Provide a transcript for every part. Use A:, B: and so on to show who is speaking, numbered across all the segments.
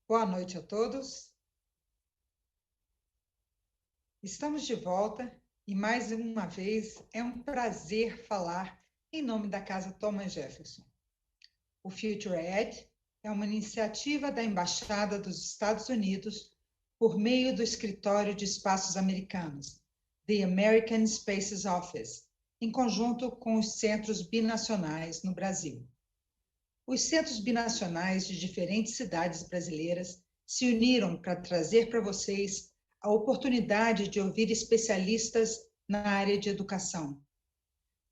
A: Boa noite a todos. Estamos de volta e, mais uma vez, é um prazer falar em nome da Casa Thomas Jefferson. O Future Ed é uma iniciativa da Embaixada dos Estados Unidos por meio do Escritório de Espaços Americanos, The American Spaces Office, em conjunto com os Centros Binacionais no Brasil. Os centros binacionais de diferentes cidades brasileiras se uniram para trazer para vocês a oportunidade de ouvir especialistas na área de educação.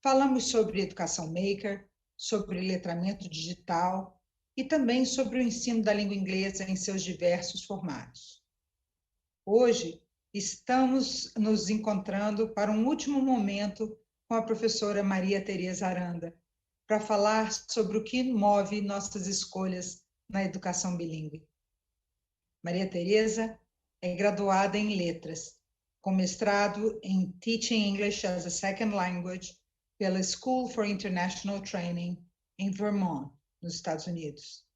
A: Falamos sobre educação maker, sobre letramento digital e também sobre o ensino da língua inglesa em seus diversos formatos. Hoje, estamos nos encontrando para um último momento com a professora Maria Tereza Aranda, para falar sobre o que move nossas escolhas na educação bilíngue. Maria Tereza é graduada em Letras, com mestrado em Teaching English as a Second Language pela School for International Training em Vermont, nos Estados Unidos.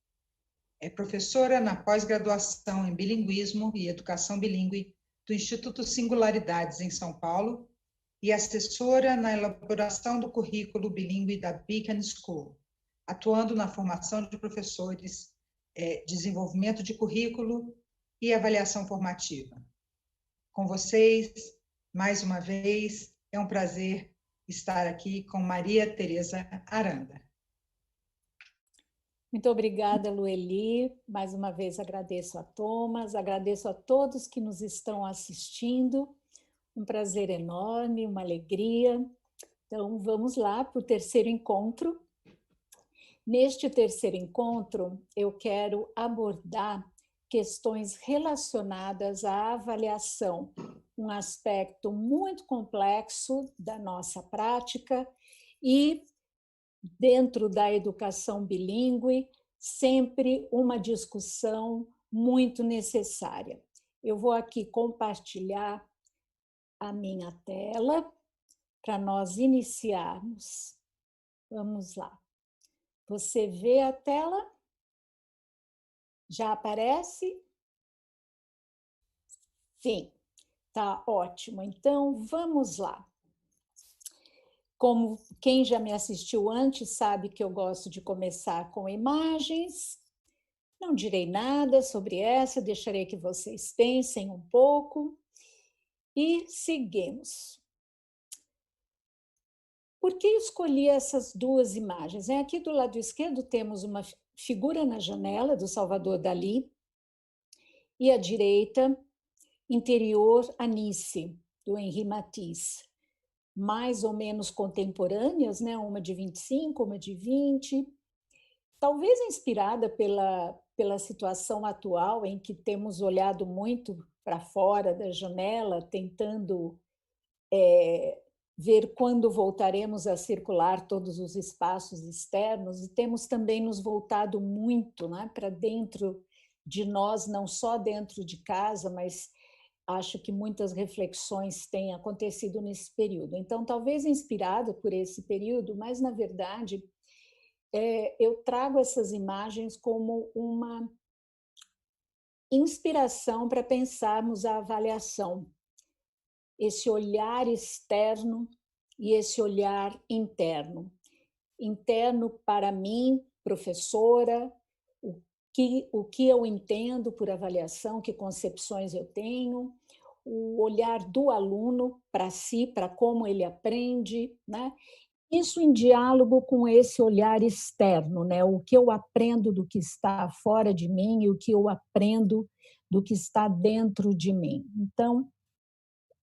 A: É professora na pós-graduação em bilinguismo e educação bilíngue do Instituto Singularidades em São Paulo e assessora na elaboração do currículo bilíngue da Beacon School, atuando na formação de professores, desenvolvimento de currículo e avaliação formativa. Com vocês, mais uma vez, é um prazer estar aqui com Maria Tereza Aranda.
B: Muito obrigada, Lueli. Mais uma vez agradeço a Thomas, agradeço a todos que nos estão assistindo. Um prazer enorme, uma alegria. Então, vamos lá para o terceiro encontro. Neste terceiro encontro, eu quero abordar questões relacionadas à avaliação, um aspecto muito complexo da nossa prática e, dentro da educação bilíngue, sempre uma discussão muito necessária. Eu vou aqui compartilhar a minha tela para nós iniciarmos. Vamos lá. Você vê a tela? Já aparece? Sim, tá ótimo. Então, vamos lá. Como quem já me assistiu antes sabe que eu gosto de começar com imagens. Não direi nada sobre essa, deixarei que vocês pensem um pouco. E seguimos. Por que escolhi essas duas imagens? Aqui do lado esquerdo temos uma figura na janela do Salvador Dalí e à direita, Interior Anice, do Henri Matisse. Mais ou menos contemporâneas, né? Uma de 25, uma de 20. Talvez inspirada pela situação atual em que temos olhado muito para fora da janela, tentando ver quando voltaremos a circular todos os espaços externos, e temos também nos voltado muito, né, para dentro de nós, não só dentro de casa, mas acho que muitas reflexões têm acontecido nesse período. Então, talvez inspirada por esse período, mas, na verdade, eu trago essas imagens como uma inspiração para pensarmos a avaliação, esse olhar externo e esse olhar interno. Interno para mim, professora, o que eu entendo por avaliação, que concepções eu tenho, o olhar do aluno para si, para como ele aprende, né? Isso em diálogo com esse olhar externo, né? O que eu aprendo do que está fora de mim e o que eu aprendo do que está dentro de mim. Então,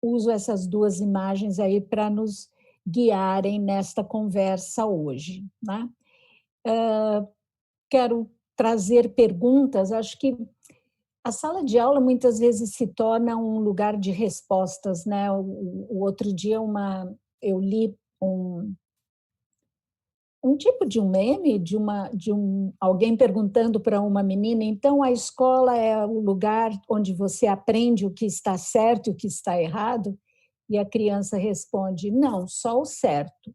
B: uso essas duas imagens aí para nos guiarem nesta conversa hoje, né? Quero trazer perguntas. Acho que a sala de aula muitas vezes se torna um lugar de respostas, né? O outro dia eu li um tipo de um meme de alguém perguntando para uma menina, então a escola é o lugar onde você aprende o que está certo e o que está errado? E a criança responde, não, só o certo.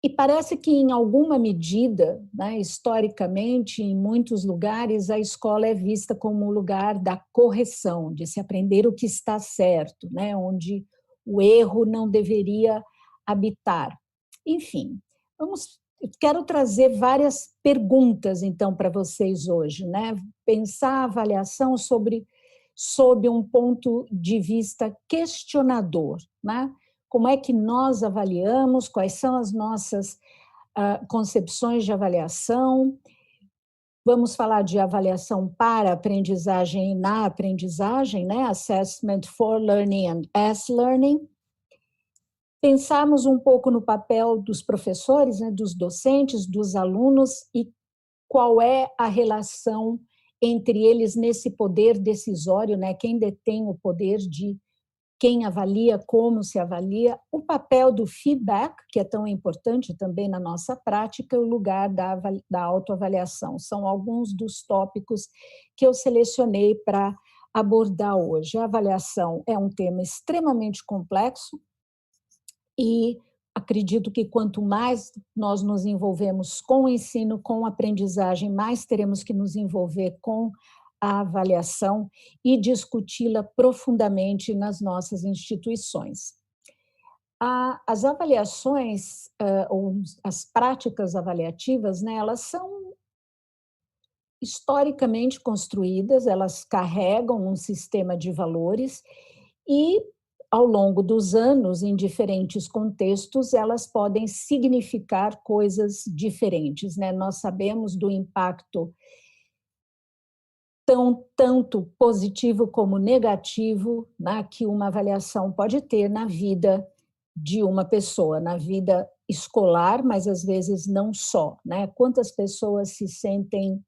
B: E parece que, em alguma medida, né, historicamente, em muitos lugares, a escola é vista como o lugar da correção, de se aprender o que está certo, né, onde o erro não deveria habitar. Enfim, quero trazer várias perguntas, então, para vocês hoje, né? Pensar a avaliação sob um ponto de vista questionador, né? Como é que nós avaliamos, quais são as nossas concepções de avaliação. Vamos falar de avaliação para aprendizagem e na aprendizagem, né? Assessment for Learning and as Learning. Pensarmos um pouco no papel dos professores, né, dos docentes, dos alunos e qual é a relação entre eles nesse poder decisório, né? Quem detém o poder de quem avalia, como se avalia, o papel do feedback, que é tão importante também na nossa prática, o lugar da autoavaliação. São alguns dos tópicos que eu selecionei para abordar hoje. A avaliação é um tema extremamente complexo e acredito que quanto mais nós nos envolvemos com o ensino, com a aprendizagem, mais teremos que nos envolver com a avaliação e discuti-la profundamente nas nossas instituições. As avaliações, ou as práticas avaliativas, né, elas são historicamente construídas, elas carregam um sistema de valores e, ao longo dos anos, em diferentes contextos, elas podem significar coisas diferentes, né? Nós sabemos do impacto tanto positivo como negativo, né, que uma avaliação pode ter na vida de uma pessoa, na vida escolar, mas às vezes não só, né? Quantas pessoas se sentem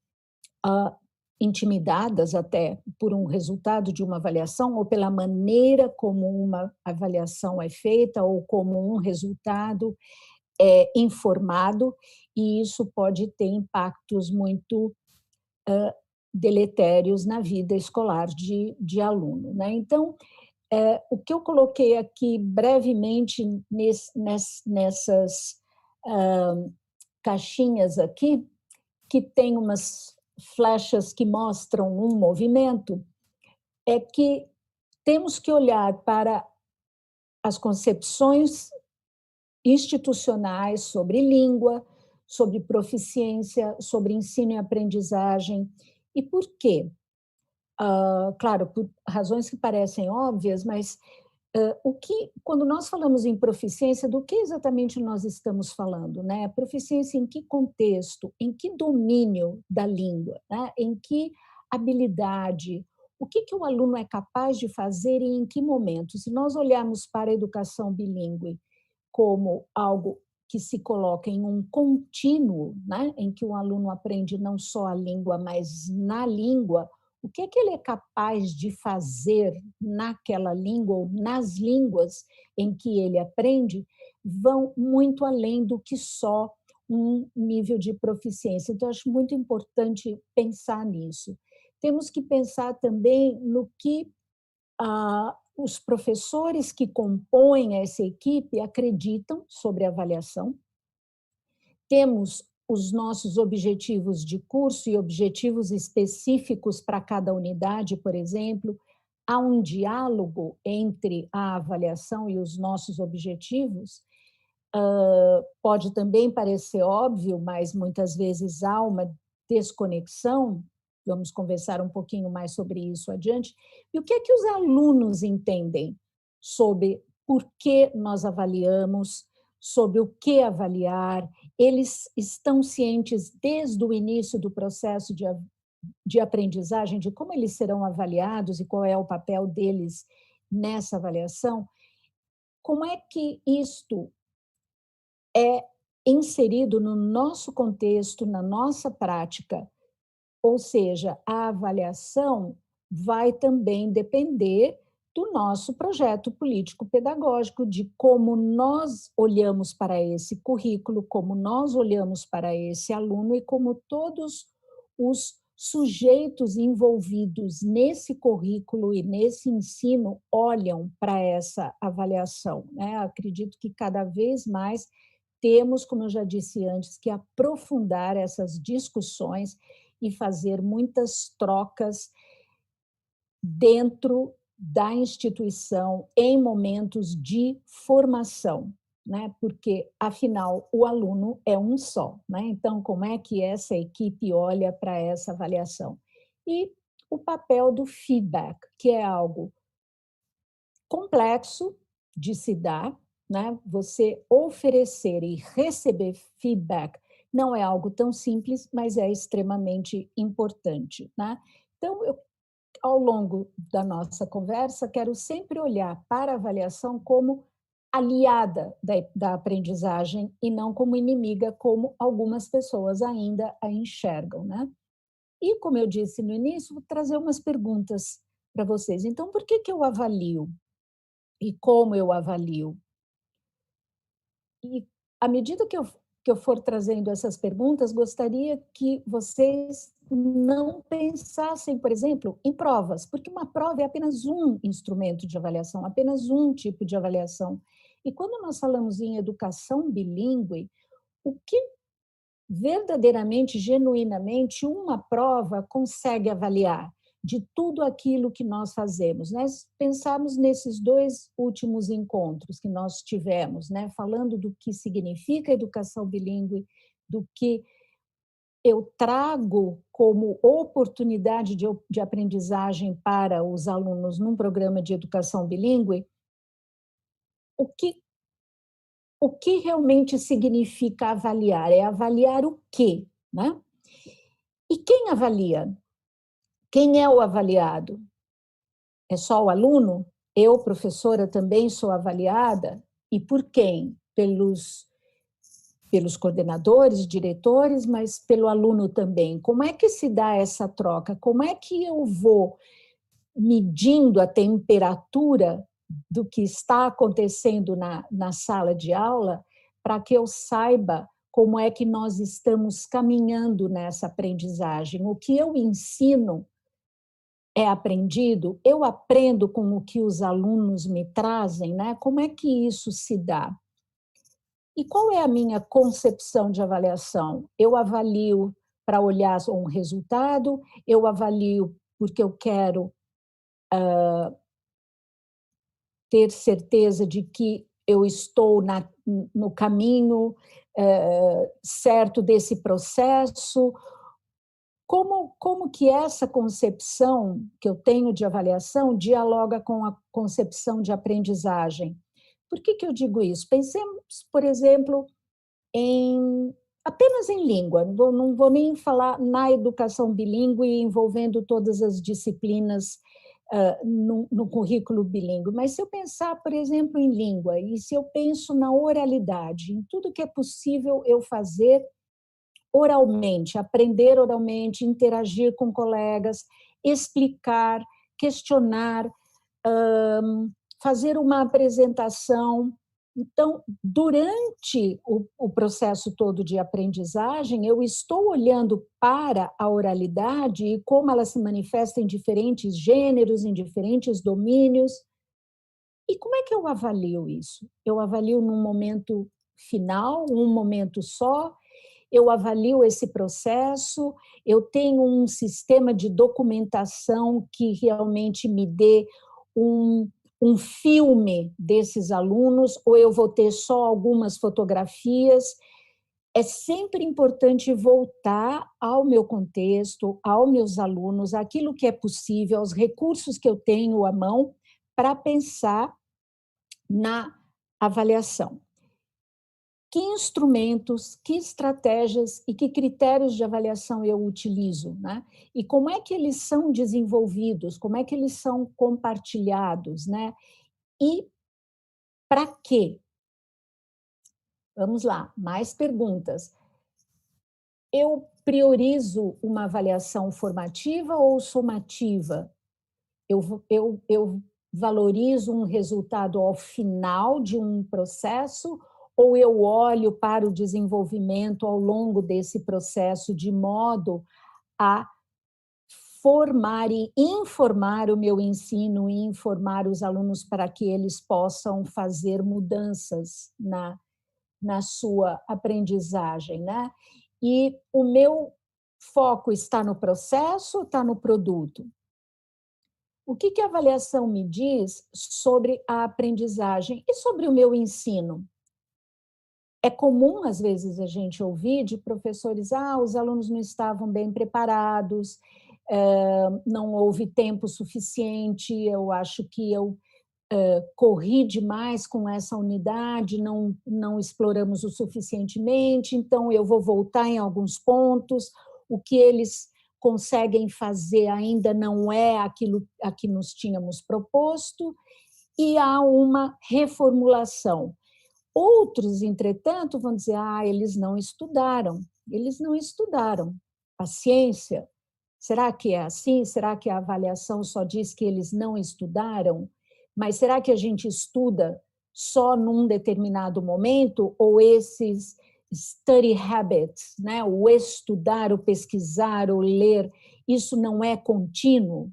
B: intimidadas até por um resultado de uma avaliação ou pela maneira como uma avaliação é feita ou como um resultado é informado, e isso pode ter impactos muito deletérios na vida escolar de aluno, né? Então, o que eu coloquei aqui brevemente nessas caixinhas aqui, que tem umas flechas que mostram um movimento, é que temos que olhar para as concepções institucionais sobre língua, sobre proficiência, sobre ensino e aprendizagem. E por quê? Claro, por razões que parecem óbvias, mas quando nós falamos em proficiência, do que exatamente nós estamos falando, né? Proficiência em que contexto, em que domínio da língua, né? Em que habilidade, o que o aluno é capaz de fazer e em que momento? Se nós olharmos para a educação bilíngue como algo que se coloca em um contínuo, né? Em que o aluno aprende não só a língua, mas na língua, o que ele é capaz de fazer naquela língua ou nas línguas em que ele aprende, vão muito além do que só um nível de proficiência. Então, acho muito importante pensar nisso. Temos que pensar também no que os professores que compõem essa equipe acreditam sobre a avaliação. Temos os nossos objetivos de curso e objetivos específicos para cada unidade, por exemplo. Há um diálogo entre a avaliação e os nossos objetivos. Pode também parecer óbvio, mas muitas vezes há uma desconexão. Vamos conversar um pouquinho mais sobre isso adiante. E o que é que os alunos entendem sobre por que nós avaliamos, sobre o que avaliar? Eles estão cientes desde o início do processo de aprendizagem de como eles serão avaliados e qual é o papel deles nessa avaliação? Como é que isto é inserido no nosso contexto, na nossa prática? Ou seja, a avaliação vai também depender do nosso projeto político-pedagógico, de como nós olhamos para esse currículo, como nós olhamos para esse aluno e como todos os sujeitos envolvidos nesse currículo e nesse ensino olham para essa avaliação, né? Acredito que cada vez mais temos, como eu já disse antes, que aprofundar essas discussões e fazer muitas trocas dentro da instituição em momentos de formação, né? Porque, afinal, o aluno é um só, né? Então, como é que essa equipe olha para essa avaliação? E o papel do feedback, que é algo complexo de se dar, né? Você oferecer e receber feedback não é algo tão simples, mas é extremamente importante, né? Então, ao longo da nossa conversa, quero sempre olhar para a avaliação como aliada da aprendizagem e não como inimiga, como algumas pessoas ainda a enxergam, né? E, como eu disse no início, vou trazer umas perguntas para vocês. Então, por que eu avalio? E como eu avalio? E, à medida que eu for trazendo essas perguntas, gostaria que vocês não pensassem, por exemplo, em provas, porque uma prova é apenas um instrumento de avaliação, apenas um tipo de avaliação. E quando nós falamos em educação bilíngue, o que verdadeiramente, genuinamente, uma prova consegue avaliar de tudo aquilo que nós fazemos. Nós pensamos nesses 2 últimos encontros que nós tivemos, né? Falando do que significa educação bilíngue, do que eu trago como oportunidade de aprendizagem para os alunos num programa de educação bilíngue, o que, o que realmente significa avaliar? É avaliar o quê, né? E quem avalia? Quem é o avaliado? É só o aluno? Eu, professora, também sou avaliada? E por quem? Pelos coordenadores, diretores, mas pelo aluno também. Como é que se dá essa troca? Como é que eu vou medindo a temperatura do que está acontecendo na sala de aula para que eu saiba como é que nós estamos caminhando nessa aprendizagem? O que eu ensino é aprendido? Eu aprendo com o que os alunos me trazem, né? Como é que isso se dá? E qual é a minha concepção de avaliação? Eu avalio para olhar um resultado, eu avalio porque eu quero ter certeza de que eu estou no caminho certo desse processo. Como que essa concepção que eu tenho de avaliação dialoga com a concepção de aprendizagem? Por que eu digo isso? Pensemos, por exemplo, apenas em língua, não vou nem falar na educação bilíngue envolvendo todas as disciplinas no currículo bilíngue, mas se eu pensar, por exemplo, em língua, e se eu penso na oralidade, em tudo que é possível eu fazer oralmente, aprender oralmente, interagir com colegas, explicar, questionar, fazer uma apresentação. Então, durante o processo todo de aprendizagem, eu estou olhando para a oralidade e como ela se manifesta em diferentes gêneros, em diferentes domínios. E como é que eu avalio isso? Eu avalio num momento final, um momento só, eu avalio esse processo, eu tenho um sistema de documentação que realmente me dê um filme desses alunos, ou eu vou ter só algumas fotografias. É sempre importante voltar ao meu contexto, aos meus alunos, àquilo que é possível, aos recursos que eu tenho à mão, para pensar na avaliação. Que instrumentos, que estratégias e que critérios de avaliação eu utilizo, né? E como é que eles são desenvolvidos, como é que eles são compartilhados, né? E para quê? Vamos lá, mais perguntas. Eu priorizo uma avaliação formativa ou somativa? Eu valorizo um resultado ao final de um processo ou eu olho para o desenvolvimento ao longo desse processo de modo a formar e informar o meu ensino e informar os alunos para que eles possam fazer mudanças na sua aprendizagem, né? E o meu foco está no processo ou está no produto? O que a avaliação me diz sobre a aprendizagem e sobre o meu ensino? É comum, às vezes, a gente ouvir de professores: os alunos não estavam bem preparados, não houve tempo suficiente, eu acho que eu corri demais com essa unidade, não exploramos o suficientemente, então eu vou voltar em alguns pontos, o que eles conseguem fazer ainda não é aquilo a que nos tínhamos proposto, e há uma reformulação. Outros, entretanto, vão dizer: eles não estudaram. Eles não estudaram. Paciência. Será que é assim? Será que a avaliação só diz que eles não estudaram? Mas será que a gente estuda só num determinado momento? Ou esses study habits, né? O estudar, o pesquisar, o ler, isso não é contínuo?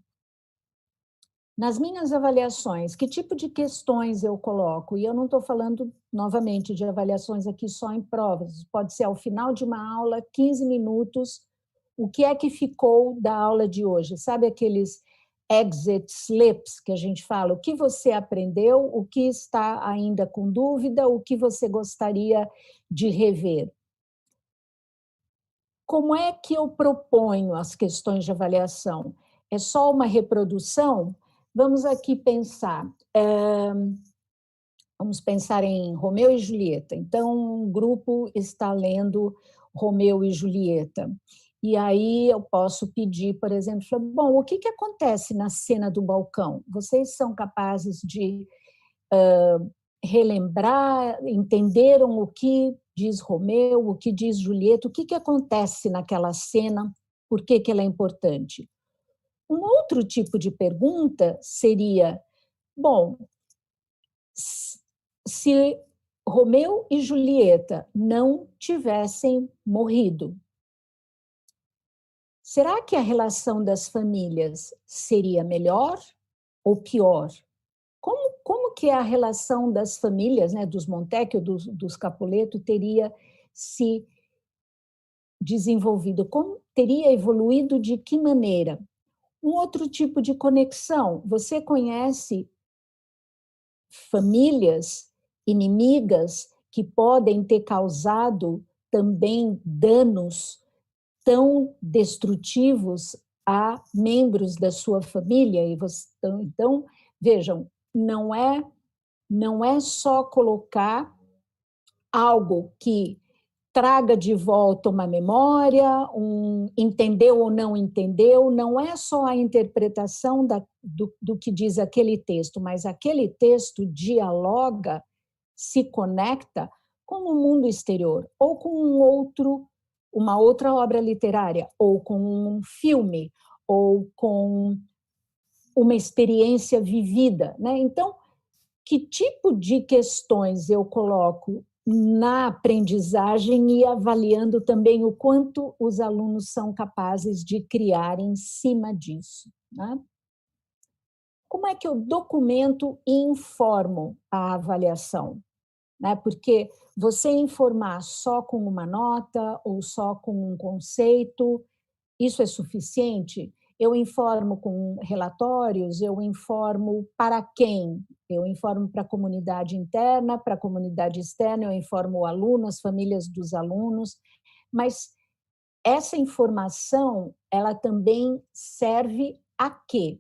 B: Nas minhas avaliações, que tipo de questões eu coloco? E eu não estou falando, novamente, de avaliações aqui só em provas. Pode ser ao final de uma aula, 15 minutos, o que é que ficou da aula de hoje? Sabe aqueles exit slips que a gente fala? O que você aprendeu, o que está ainda com dúvida, o que você gostaria de rever? Como é que eu proponho as questões de avaliação? É só uma reprodução? Vamos aqui pensar. Vamos pensar em Romeu e Julieta. Então, um grupo está lendo Romeu e Julieta. E aí eu posso pedir, por exemplo, bom, o que acontece na cena do balcão? Vocês são capazes de relembrar, entenderam o que diz Romeu, o que diz Julieta, o que acontece naquela cena, por que ela é importante? Um outro tipo de pergunta seria, bom, se Romeu e Julieta não tivessem morrido, será que a relação das famílias seria melhor ou pior? Como que a relação das famílias, né, dos Montecchio, dos Capuleto, teria se desenvolvido? Como teria evoluído de que maneira? Um outro tipo de conexão. Você conhece famílias inimigas que podem ter causado também danos tão destrutivos a membros da sua família? Então, vejam, não é só colocar algo que traga de volta uma memória, entendeu ou não entendeu, não é só a interpretação do que diz aquele texto, mas aquele texto dialoga, se conecta com o mundo exterior, ou com uma outra obra literária, ou com um filme, ou com uma experiência vivida, né? Então, que tipo de questões eu coloco na aprendizagem e avaliando também o quanto os alunos são capazes de criar em cima disso, né? Como é que eu documento e informo a avaliação? Né? Porque você informar só com uma nota ou só com um conceito, isso é suficiente? Eu informo com relatórios, eu informo para quem? Eu informo para a comunidade interna, para a comunidade externa, eu informo o aluno, as famílias dos alunos, mas essa informação, ela também serve a quê?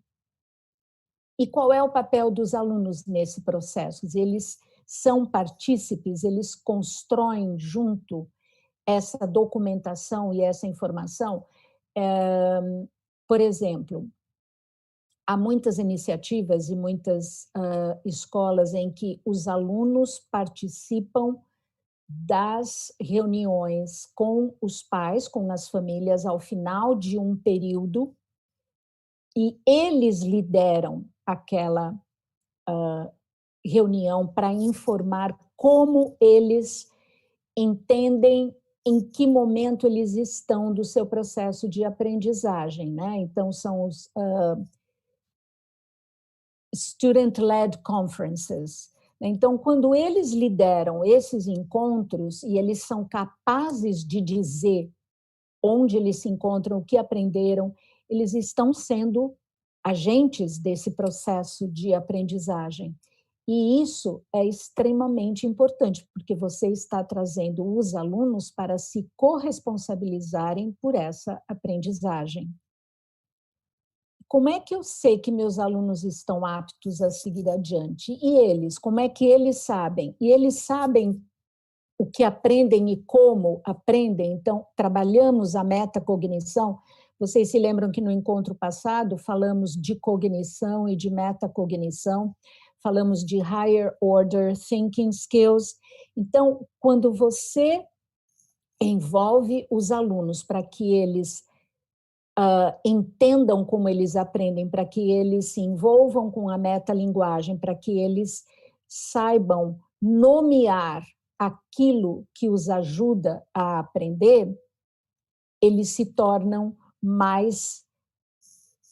B: E qual é o papel dos alunos nesse processo? Eles são partícipes, eles constroem junto essa documentação e essa informação. Por exemplo, há muitas iniciativas e muitas escolas em que os alunos participam das reuniões com os pais, com as famílias, ao final de um período, e eles lideram aquela reunião para informar como eles entendem em que momento eles estão do seu processo de aprendizagem, né? Então, são os student-led conferences, Então, quando eles lideram esses encontros e eles são capazes de dizer onde eles se encontram, o que aprenderam, eles estão sendo agentes desse processo de aprendizagem. E isso é extremamente importante, porque você está trazendo os alunos para se corresponsabilizarem por essa aprendizagem. Como é que eu sei que meus alunos estão aptos a seguir adiante? E eles, como é que eles sabem? E eles sabem o que aprendem e como aprendem. Então, trabalhamos a metacognição. Vocês se lembram que no encontro passado falamos de cognição e de metacognição, falamos de higher order thinking skills. Então, quando você envolve os alunos para que eles entendam como eles aprendem, para que eles se envolvam com a metalinguagem, para que eles saibam nomear aquilo que os ajuda a aprender, eles se tornam mais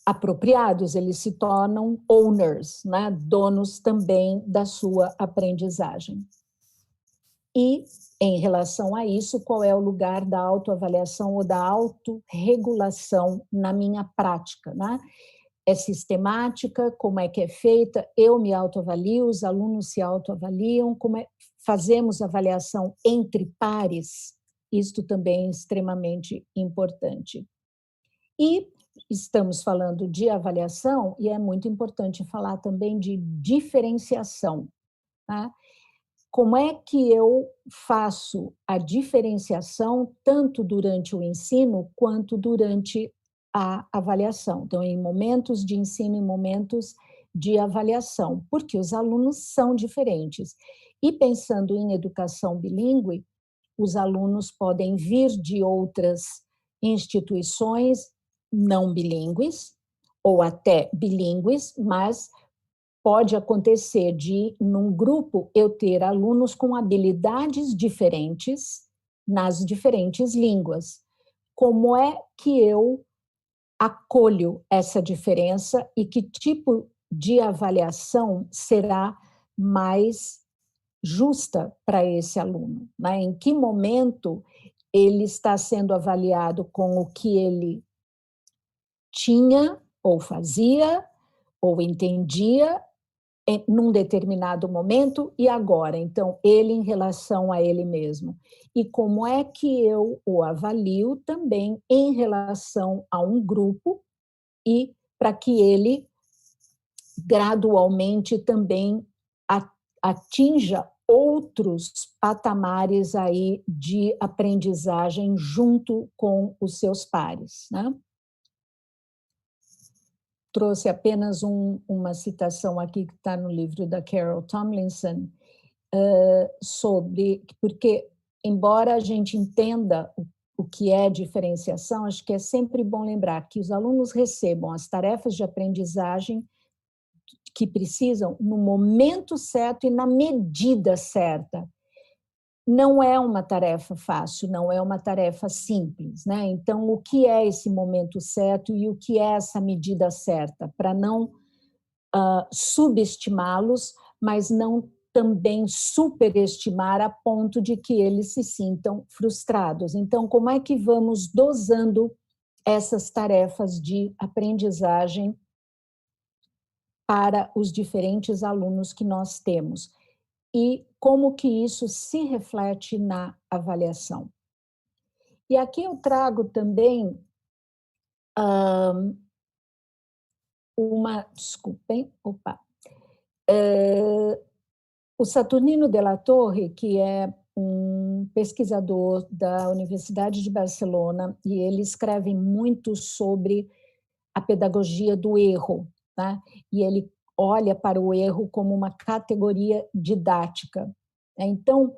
B: apropriados, eles se tornam owners, né? Donos também da sua aprendizagem. E, em relação a isso, qual é o lugar da autoavaliação ou da autorregulação na minha prática, né? É sistemática, como é que é feita, eu me autoavalio, os alunos se autoavaliam, fazemos avaliação entre pares, isto também é extremamente importante. E estamos falando de avaliação, e é muito importante falar também de diferenciação, tá? Como é que eu faço a diferenciação tanto durante o ensino quanto durante a avaliação? Então, em momentos de ensino e momentos de avaliação, porque os alunos são diferentes. E pensando em educação bilíngue, os alunos podem vir de outras instituições não bilíngues, ou até bilíngues, mas pode acontecer de, num grupo, eu ter alunos com habilidades diferentes nas diferentes línguas. Como é que eu acolho essa diferença e que tipo de avaliação será mais justa para esse aluno, né? Em que momento ele está sendo avaliado com o que ele tinha ou fazia ou entendia num determinado momento e agora. Então, ele em relação a ele mesmo. E como é que eu o avalio também em relação a um grupo e para que ele gradualmente também atinja outros patamares aí de aprendizagem junto com os seus pares, né? Trouxe apenas uma citação aqui que está no livro da Carol Tomlinson, porque, embora a gente entenda o que é diferenciação, acho que é sempre bom lembrar que os alunos recebam as tarefas de aprendizagem que precisam no momento certo e na medida certa. Não é uma tarefa fácil, não é uma tarefa simples, né? Então, o que é esse momento certo e o que é essa medida certa? Para não subestimá-los, mas não também superestimar a ponto de que eles se sintam frustrados. Então, como é que vamos dosando essas tarefas de aprendizagem para os diferentes alunos que nós temos? E como que isso se reflete na avaliação? E aqui eu trago também desculpem, o Saturnino de la Torre, que é um pesquisador da Universidade de Barcelona, e ele escreve muito sobre a pedagogia do erro, tá? E ele olha para o erro como uma categoria didática. Então,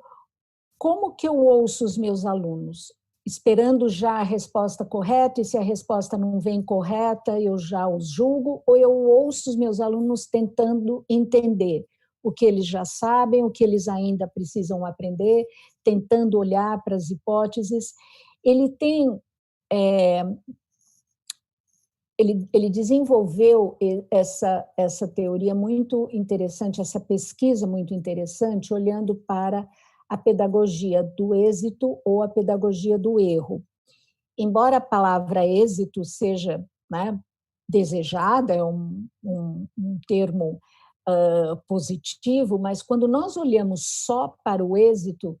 B: como que eu ouço os meus alunos? Esperando já a resposta correta, e se a resposta não vem correta, eu já os julgo, ou eu ouço os meus alunos tentando entender o que eles já sabem, o que eles ainda precisam aprender, tentando olhar para as hipóteses. Ele tem ele desenvolveu essa teoria muito interessante, essa pesquisa muito interessante, olhando para a pedagogia do êxito ou a pedagogia do erro. Embora a palavra êxito seja, né, desejada, é um termo positivo, mas quando nós olhamos só para o êxito,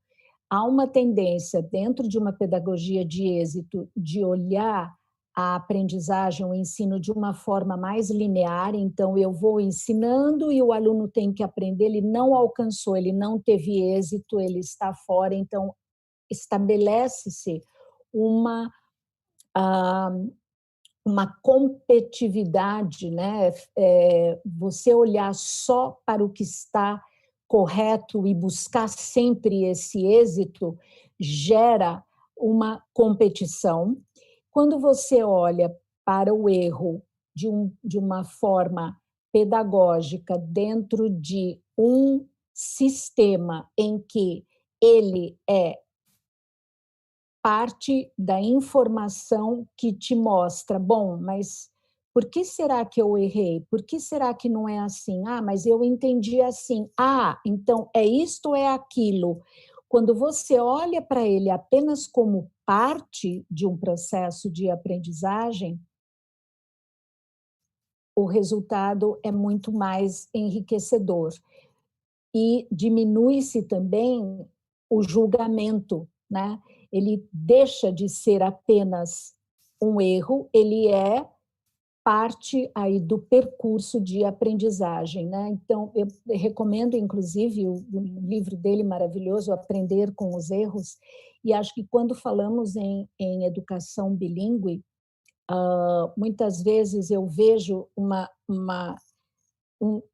B: há uma tendência dentro de uma pedagogia de êxito de olhar a aprendizagem, o ensino de uma forma mais linear, então eu vou ensinando e o aluno tem que aprender, ele não alcançou, ele não teve êxito, ele está fora, então estabelece-se uma uma competitividade, né? Você olhar só para o que está correto e buscar sempre esse êxito gera uma competição. Quando você olha para o erro de uma forma pedagógica dentro de um sistema em que ele é parte da informação que te mostra, bom, mas por que será que eu errei? Por que será que não é assim? Ah, mas eu entendi assim. Ah, então é isto ou é aquilo? Quando você olha para ele apenas como parte de um processo de aprendizagem, o resultado é muito mais enriquecedor. E diminui-se também o julgamento, né? Ele deixa de ser apenas um erro, ele é parte aí do percurso de aprendizagem, né? Então, eu recomendo, inclusive, o livro dele maravilhoso, Aprender com os Erros, e acho que quando falamos em educação bilíngue, muitas vezes eu vejo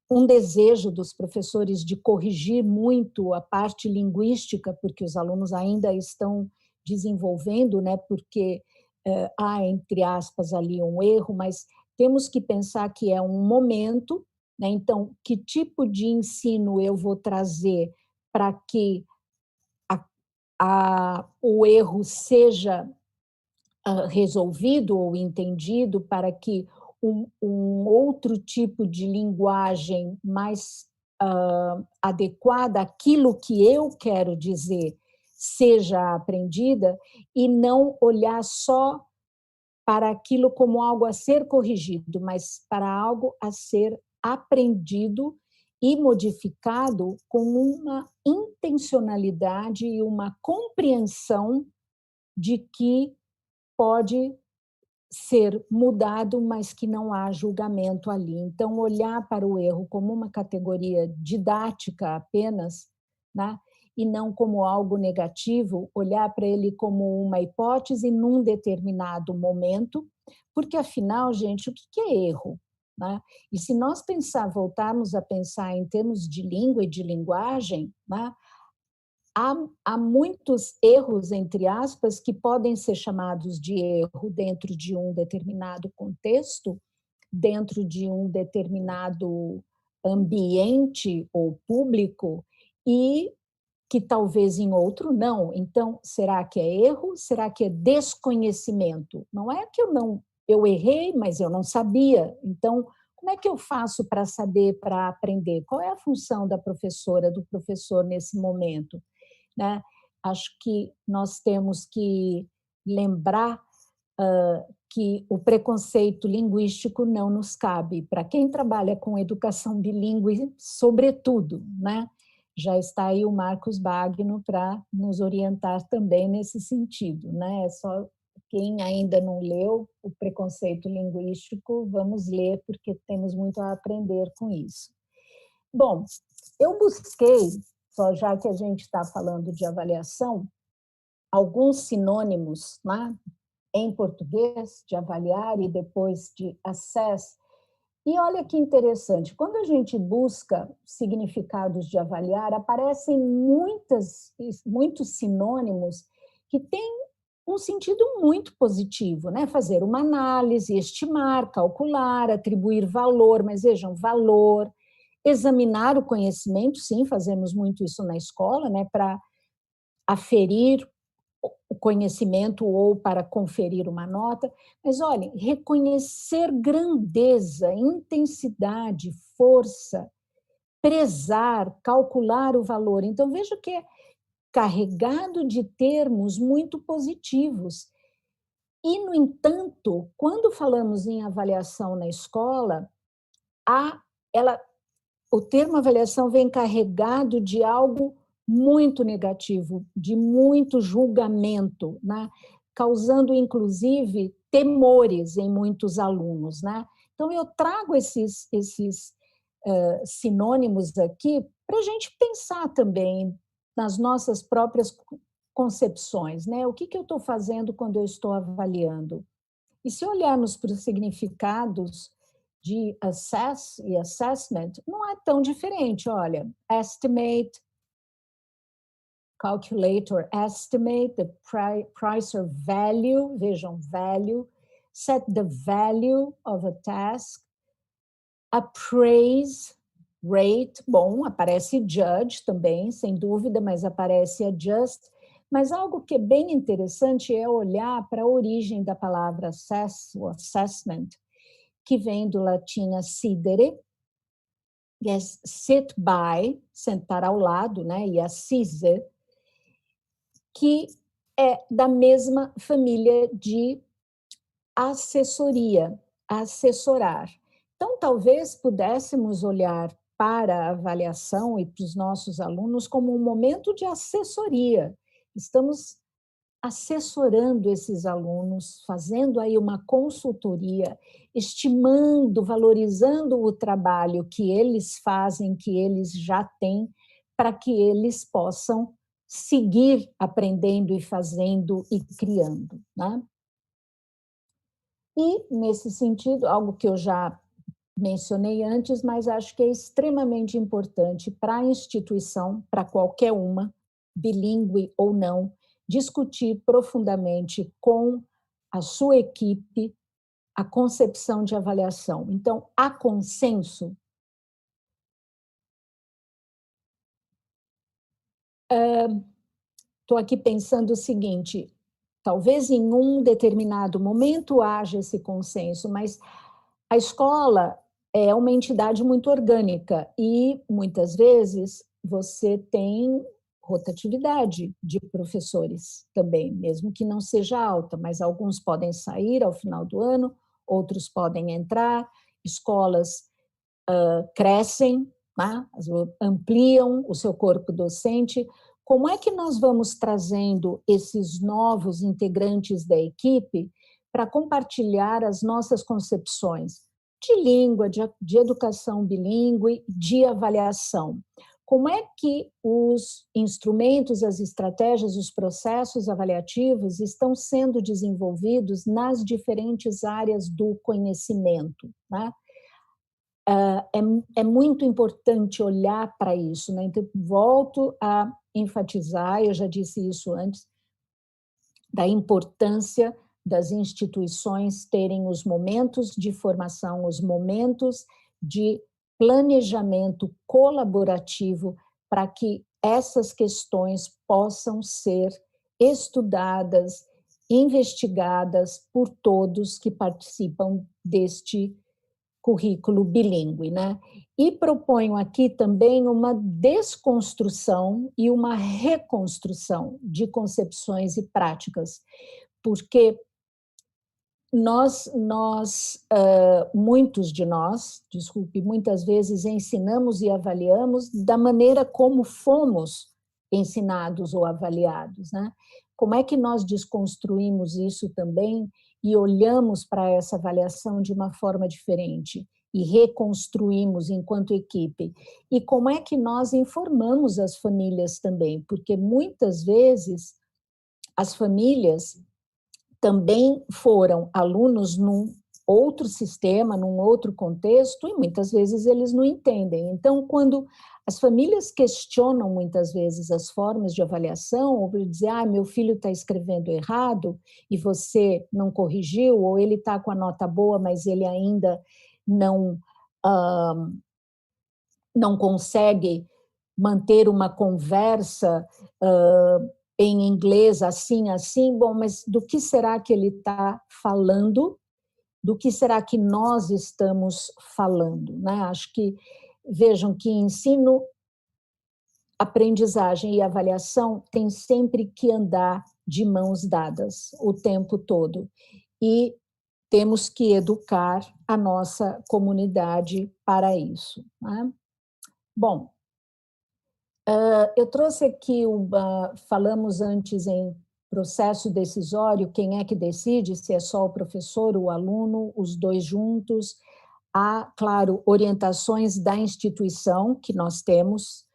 B: um desejo dos professores de corrigir muito a parte linguística, porque os alunos ainda estão desenvolvendo, né? Porque há, entre aspas, ali um erro, mas temos que pensar que é um momento, né? Então, que tipo de ensino eu vou trazer para que o erro seja resolvido ou entendido, para que um outro tipo de linguagem mais adequada àquilo que eu quero dizer seja aprendida, e não olhar só para aquilo como algo a ser corrigido, mas para algo a ser aprendido e modificado com uma intencionalidade e uma compreensão de que pode ser mudado, mas que não há julgamento ali. Então, olhar para o erro como uma categoria didática apenas, né? E não como algo negativo, olhar para ele como uma hipótese num determinado momento, porque afinal, gente, o que é erro? Né? E se nós voltarmos a pensar em termos de língua e de linguagem, né? Há muitos erros, entre aspas, que podem ser chamados de erro dentro de um determinado contexto, dentro de um determinado ambiente ou público, e que talvez em outro não. Então, será que é erro? Será que é desconhecimento? Não é que eu errei, mas eu não sabia. Então, como é que eu faço para saber, para aprender? Qual é a função da professora, do professor nesse momento? Né? Acho que nós temos que lembrar que o preconceito linguístico não nos cabe. Para quem trabalha com educação bilíngue, sobretudo, né? Já está aí o Marcos Bagno para nos orientar também nesse sentido, né? É só quem ainda não leu o preconceito linguístico, vamos ler, porque temos muito a aprender com isso. Bom, eu busquei, só já que a gente está falando de avaliação, alguns sinônimos, né, em português, de avaliar e depois de assess. E olha que interessante, quando a gente busca significados de avaliar, aparecem muitos sinônimos que têm um sentido muito positivo, né? Fazer uma análise, estimar, calcular, atribuir valor, mas vejam, valor, examinar o conhecimento, sim, fazemos muito isso na escola, né? Para aferir o conhecimento ou para conferir uma nota, mas olhem, reconhecer grandeza, intensidade, força, prezar, calcular o valor. Então, veja que é carregado de termos muito positivos. E, no entanto, quando falamos em avaliação na escola, o termo avaliação vem carregado de algo muito negativo, de muito julgamento, né? Causando, inclusive, temores em muitos alunos. Né? Então, eu trago esses sinônimos aqui para a gente pensar também nas nossas próprias concepções. Né? O que eu estou fazendo quando eu estou avaliando? E se olharmos para os significados de assess e assessment, não é tão diferente. Olha, estimate, calculator, estimate, the price or value, vejam, value, set the value of a task, appraise, rate, bom, aparece judge também, sem dúvida, mas aparece adjust. Mas algo que é bem interessante é olhar para a origem da palavra assess, ou assessment, que vem do latim assidere, que é sit by, sentar ao lado, né, e assise, que é da mesma família de assessoria, assessorar. Então, talvez pudéssemos olhar para a avaliação e para os nossos alunos como um momento de assessoria. Estamos assessorando esses alunos, fazendo aí uma consultoria, estimando, valorizando o trabalho que eles fazem, que eles já têm, para que eles possam seguir aprendendo e fazendo e criando. Né? E, nesse sentido, algo que eu já mencionei antes, mas acho que é extremamente importante para a instituição, para qualquer uma, bilíngue ou não, discutir profundamente com a sua equipe a concepção de avaliação. Então, há consenso? Estou aqui pensando o seguinte, talvez em um determinado momento haja esse consenso, mas a escola é uma entidade muito orgânica e, muitas vezes, você tem rotatividade de professores também, mesmo que não seja alta, mas alguns podem sair ao final do ano, outros podem entrar, escolas crescem, né? Ampliam o seu corpo docente. Como é que nós vamos trazendo esses novos integrantes da equipe para compartilhar as nossas concepções de língua, de educação bilíngue, de avaliação? Como é que os instrumentos, as estratégias, os processos avaliativos estão sendo desenvolvidos nas diferentes áreas do conhecimento, né? É muito importante olhar para isso, né? Então, volto a enfatizar, eu já disse isso antes, da importância das instituições terem os momentos de formação, os momentos de planejamento colaborativo para que essas questões possam ser estudadas, investigadas por todos que participam deste currículo bilíngue, né? E proponho aqui também uma desconstrução e uma reconstrução de concepções e práticas, porque muitos de nós, desculpe, muitas vezes ensinamos e avaliamos da maneira como fomos ensinados ou avaliados, né? Como é que nós desconstruímos isso também e olhamos para essa avaliação de uma forma diferente e reconstruímos enquanto equipe? E como é que nós informamos as famílias também? Porque muitas vezes as famílias também foram alunos num outro sistema, num outro contexto, e muitas vezes eles não entendem. Então, quando as famílias questionam muitas vezes as formas de avaliação, ou dizer, meu filho está escrevendo errado e você não corrigiu, ou ele está com a nota boa, mas ele ainda não consegue manter uma conversa em inglês, assim, assim, bom, mas do que será que ele está falando? Do que será que nós estamos falando, né? Acho que, vejam que ensino, aprendizagem e avaliação tem sempre que andar de mãos dadas o tempo todo. E temos que educar a nossa comunidade para isso, né? Bom, eu trouxe aqui, falamos antes em processo decisório, quem é que decide, se é só o professor, o aluno, os dois juntos. Há, claro, orientações da instituição que nós temos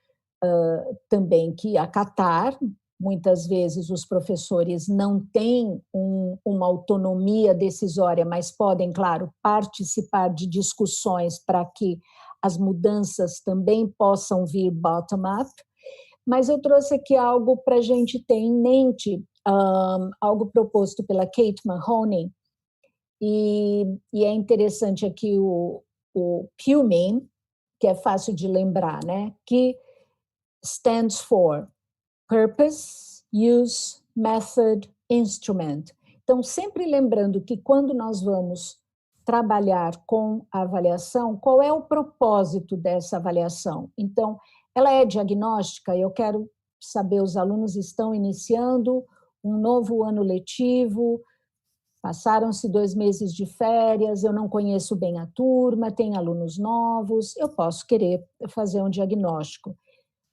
B: também que acatar. Muitas vezes os professores não têm uma autonomia decisória, mas podem, claro, participar de discussões para que as mudanças também possam vir bottom-up. Mas eu trouxe aqui algo para a gente ter em mente, algo proposto pela Kate Mahoney, e é interessante aqui o PUMIN, que é fácil de lembrar, né? Que stands for Purpose, Use, Method, Instrument. Então, sempre lembrando que quando nós vamos trabalhar com a avaliação, qual é o propósito dessa avaliação? Então, ela é diagnóstica, eu quero saber, os alunos estão iniciando um novo ano letivo, passaram-se 2 meses de férias, eu não conheço bem a turma, tem alunos novos, eu posso querer fazer um diagnóstico.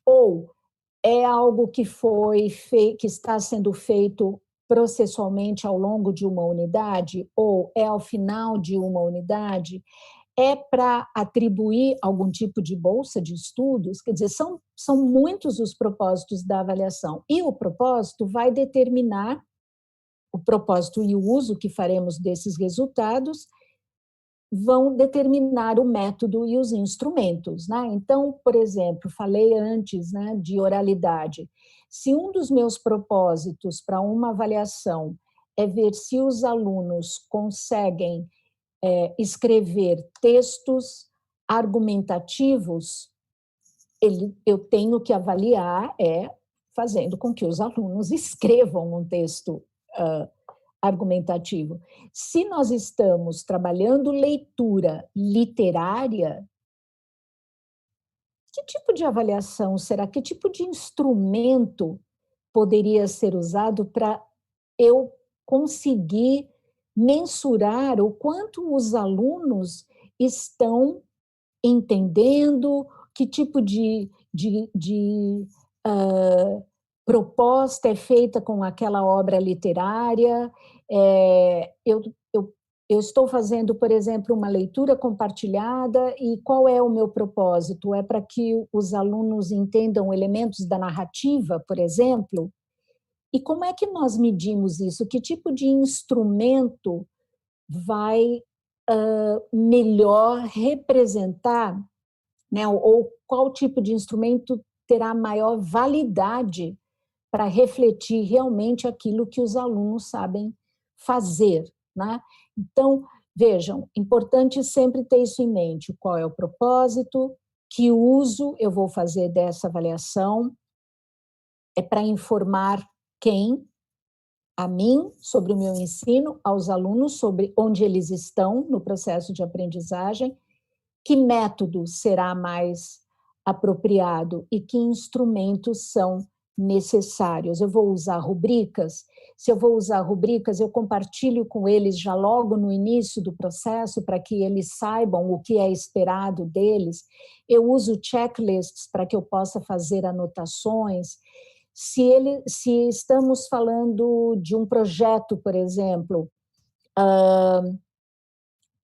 B: Ou é algo que que está sendo feito processualmente ao longo de uma unidade, ou é ao final de uma unidade, é para atribuir algum tipo de bolsa de estudos, quer dizer, são muitos os propósitos da avaliação, e o propósito vai determinar o propósito e o uso que faremos desses resultados, vão determinar o método e os instrumentos, né? Então, por exemplo, falei antes, né, de oralidade. Se um dos meus propósitos para uma avaliação é ver se os alunos conseguem escrever textos argumentativos, eu tenho que avaliar fazendo com que os alunos escrevam um texto argumentativo. Se nós estamos trabalhando leitura literária, que tipo de avaliação será? Que tipo de instrumento poderia ser usado para eu conseguir mensurar o quanto os alunos estão entendendo, que tipo de proposta é feita com aquela obra literária. Eu estou fazendo, por exemplo, uma leitura compartilhada, e qual é o meu propósito? É para que os alunos entendam elementos da narrativa, por exemplo? E como é que nós medimos isso? Que tipo de instrumento vai melhor representar, né? Ou qual tipo de instrumento terá maior validade para refletir realmente aquilo que os alunos sabem fazer, né? Então, vejam, importante sempre ter isso em mente, qual é o propósito, que uso eu vou fazer dessa avaliação, é para informar quem? A mim, sobre o meu ensino, aos alunos, sobre onde eles estão no processo de aprendizagem, que método será mais apropriado e que instrumentos são necessários. Eu vou usar rubricas? Se eu vou usar rubricas, eu compartilho com eles já logo no início do processo, para que eles saibam o que é esperado deles. Eu uso checklists para que eu possa fazer anotações. Se estamos falando de um projeto, por exemplo,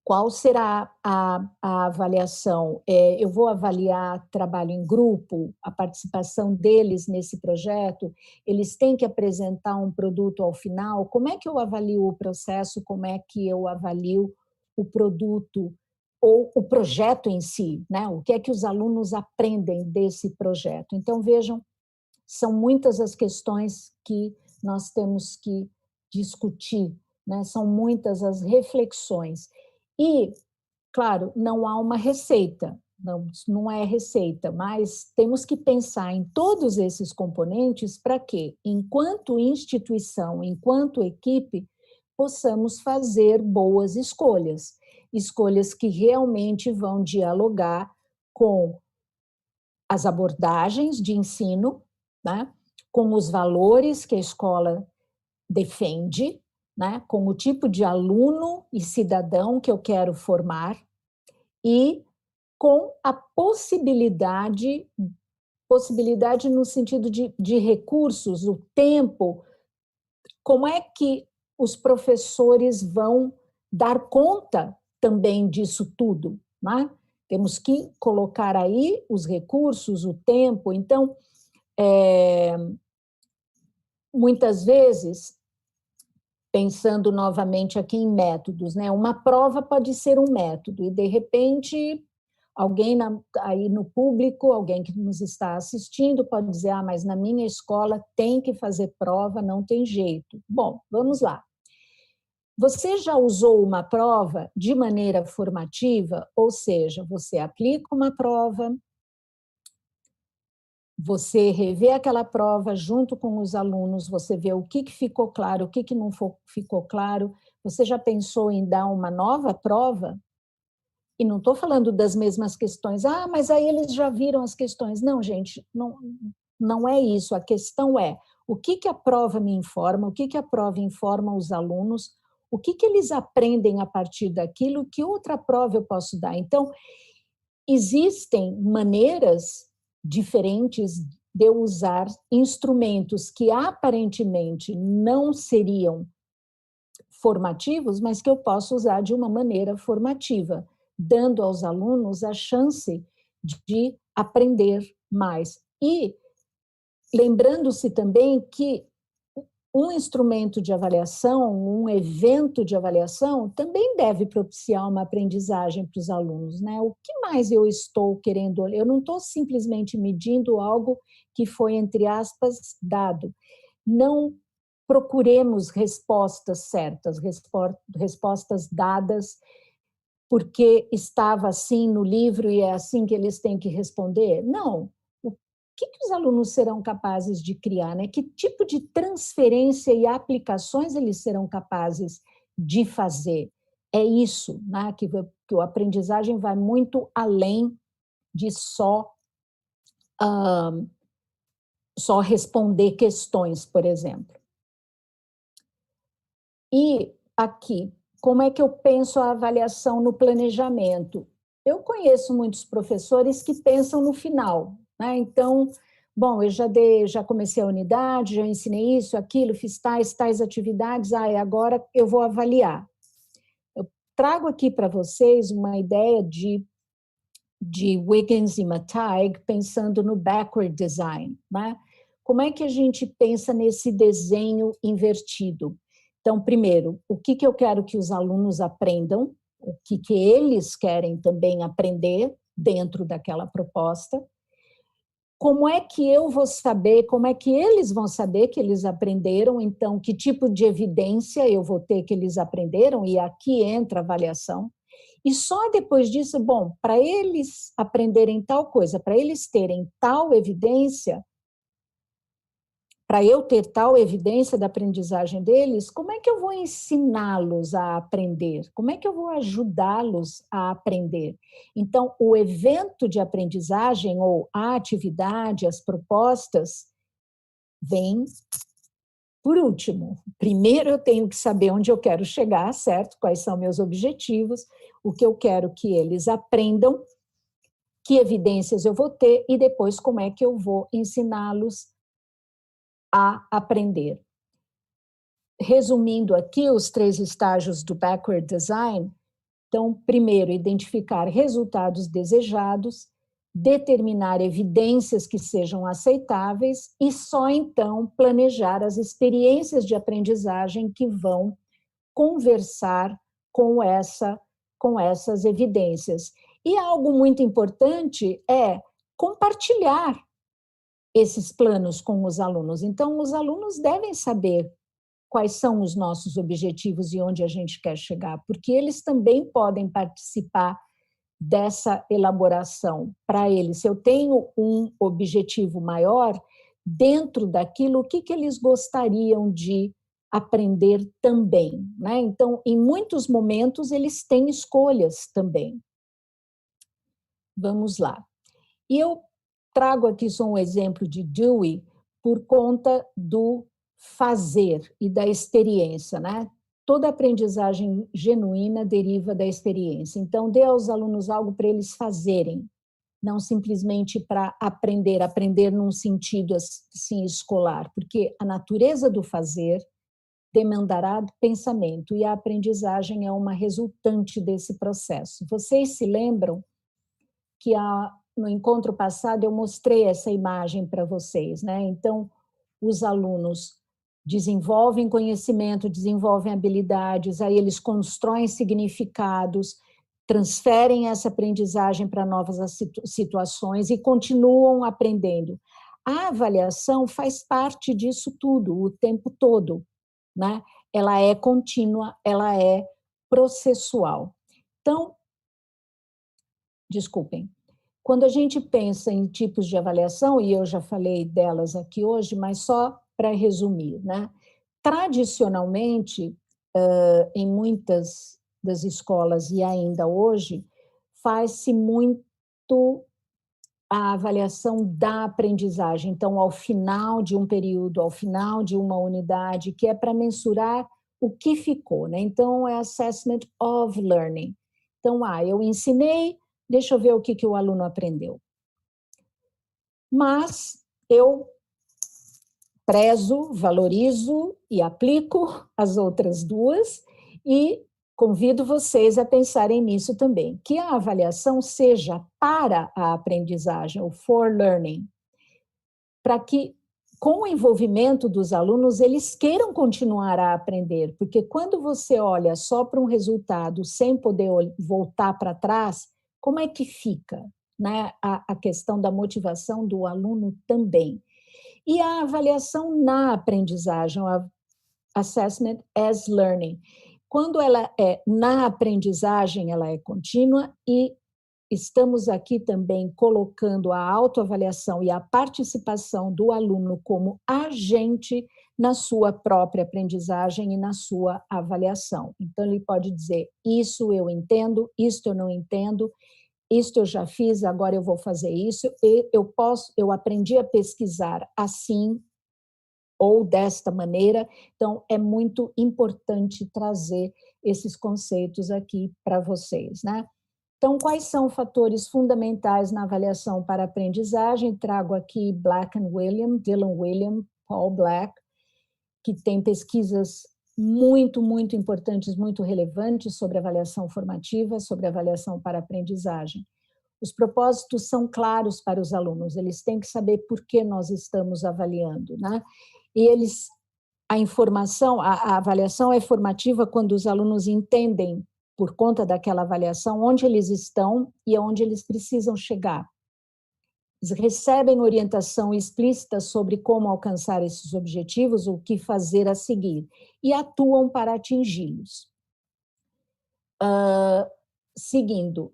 B: qual será a avaliação? Eu vou avaliar trabalho em grupo, a participação deles nesse projeto, eles têm que apresentar um produto ao final. Como é que eu avalio o processo? Como é que eu avalio o produto ou o projeto em si, né? O que é que os alunos aprendem desse projeto? Então, vejam, são muitas as questões que nós temos que discutir, né? São muitas as reflexões. E, claro, não há uma receita. não é receita, mas temos que pensar em todos esses componentes para que, enquanto instituição, enquanto equipe, possamos fazer boas escolhas, escolhas que realmente vão dialogar com as abordagens de ensino, né, com os valores que a escola defende, né, com o tipo de aluno e cidadão que eu quero formar e com a possibilidade no sentido de recursos, o tempo, como é que os professores vão dar conta também disso tudo, né? Temos que colocar aí os recursos, o tempo. Então, muitas vezes, pensando novamente aqui em métodos, né? Uma prova pode ser um método e, de repente, alguém aí no público, alguém que nos está assistindo pode dizer, mas na minha escola tem que fazer prova, não tem jeito. Bom, vamos lá. Você já usou uma prova de maneira formativa? Ou seja, você aplica uma prova, você revê aquela prova junto com os alunos, você vê o que ficou claro, o que não ficou claro. Você já pensou em dar uma nova prova? E não estou falando das mesmas questões. Mas aí eles já viram as questões. Não, gente, não é isso. A questão é o que a prova me informa, o que a prova informa os alunos, o que eles aprendem a partir daquilo, que outra prova eu posso dar. Então, existem maneiras diferentes de eu usar instrumentos que aparentemente não seriam formativos, mas que eu posso usar de uma maneira formativa, dando aos alunos a chance de aprender mais. E lembrando-se também que um instrumento de avaliação, um evento de avaliação, também deve propiciar uma aprendizagem para os alunos, né? O que mais eu estou querendo olhar? Eu não estou simplesmente medindo algo que foi, entre aspas, dado. Não procuremos respostas certas, respostas dadas porque estava assim no livro e é assim que eles têm que responder. Não. O que os alunos serão capazes de criar, né? Que tipo de transferência e aplicações eles serão capazes de fazer? É isso, né? Que a aprendizagem vai muito além de só responder questões, por exemplo. E aqui, como é que eu penso a avaliação no planejamento? Eu conheço muitos professores que pensam no final, né? Então, bom, eu já comecei a unidade, já ensinei isso, aquilo, fiz tais atividades, agora eu vou avaliar. Eu trago aqui para vocês uma ideia de Wiggins e Matthaig, pensando no backward design, né? Como é que a gente pensa nesse desenho invertido? Então, primeiro, o que eu quero que os alunos aprendam, o que eles querem também aprender dentro daquela proposta, como é que eu vou saber, como é que eles vão saber que eles aprenderam, então, que tipo de evidência eu vou ter que eles aprenderam, e aqui entra a avaliação. E só depois disso, bom, para eles aprenderem tal coisa, para eles terem tal evidência, para eu ter tal evidência da aprendizagem deles, como é que eu vou ensiná-los a aprender? Como é que eu vou ajudá-los a aprender? Então, o evento de aprendizagem ou a atividade, as propostas, vem por último. Primeiro eu tenho que saber onde eu quero chegar, certo? Quais são meus objetivos, o que eu quero que eles aprendam, que evidências eu vou ter e depois como é que eu vou ensiná-los a aprender. Resumindo aqui os 3 estágios do backward design, então, primeiro, identificar resultados desejados, determinar evidências que sejam aceitáveis e só então planejar as experiências de aprendizagem que vão conversar com essas evidências. E algo muito importante é compartilhar esses planos com os alunos. Então, os alunos devem saber quais são os nossos objetivos e onde a gente quer chegar, porque eles também podem participar dessa elaboração para eles. Se eu tenho um objetivo maior, dentro daquilo, o que eles gostariam de aprender também, né? Então, em muitos momentos, eles têm escolhas também. Vamos lá. E eu trago aqui só um exemplo de Dewey por conta do fazer e da experiência, né? Toda aprendizagem genuína deriva da experiência. Então, dê aos alunos algo para eles fazerem, não simplesmente para aprender, aprender num sentido assim escolar, porque a natureza do fazer demandará pensamento e a aprendizagem é uma resultante desse processo. Vocês se lembram que no encontro passado eu mostrei essa imagem para vocês, né? Então, os alunos desenvolvem conhecimento, desenvolvem habilidades, aí eles constroem significados, transferem essa aprendizagem para novas situações e continuam aprendendo. A avaliação faz parte disso tudo, o tempo todo, né? Ela é contínua, ela é processual. Então, desculpem, quando a gente pensa em tipos de avaliação, e eu já falei delas aqui hoje, mas só para resumir, né? Tradicionalmente, em muitas das escolas e ainda hoje, faz-se muito a avaliação da aprendizagem. Então, ao final de um período, ao final de uma unidade, que é para mensurar o que ficou, né? Então, é assessment of learning. Então, eu ensinei, deixa eu ver o que o aluno aprendeu. Mas eu prezo, valorizo e aplico as outras duas e convido vocês a pensarem nisso também, que a avaliação seja para a aprendizagem, o for learning, para que com o envolvimento dos alunos eles queiram continuar a aprender, porque quando você olha só para um resultado sem poder voltar para trás, como é que fica, né? A questão da motivação do aluno também. E a avaliação na aprendizagem, a assessment as learning. Quando ela é na aprendizagem, ela é contínua e estamos aqui também colocando a autoavaliação e a participação do aluno como agente na sua própria aprendizagem e na sua avaliação. Então, ele pode dizer, isso eu entendo, isto eu não entendo, isto eu já fiz, agora eu vou fazer isso, e eu aprendi a pesquisar assim ou desta maneira. Então, é muito importante trazer esses conceitos aqui para vocês, né? Então, quais são fatores fundamentais na avaliação para a aprendizagem? Trago aqui Black and William, Dylan William, Paul Black, que tem pesquisas muito, muito importantes, muito relevantes sobre avaliação formativa, sobre avaliação para a aprendizagem. Os propósitos são claros para os alunos, eles têm que saber por que nós estamos avaliando, né? E a informação, a avaliação é formativa quando os alunos entendem, por conta daquela avaliação, onde eles estão e aonde eles precisam chegar. Eles recebem orientação explícita sobre como alcançar esses objetivos, o que fazer a seguir, e atuam para atingi-los. Seguindo,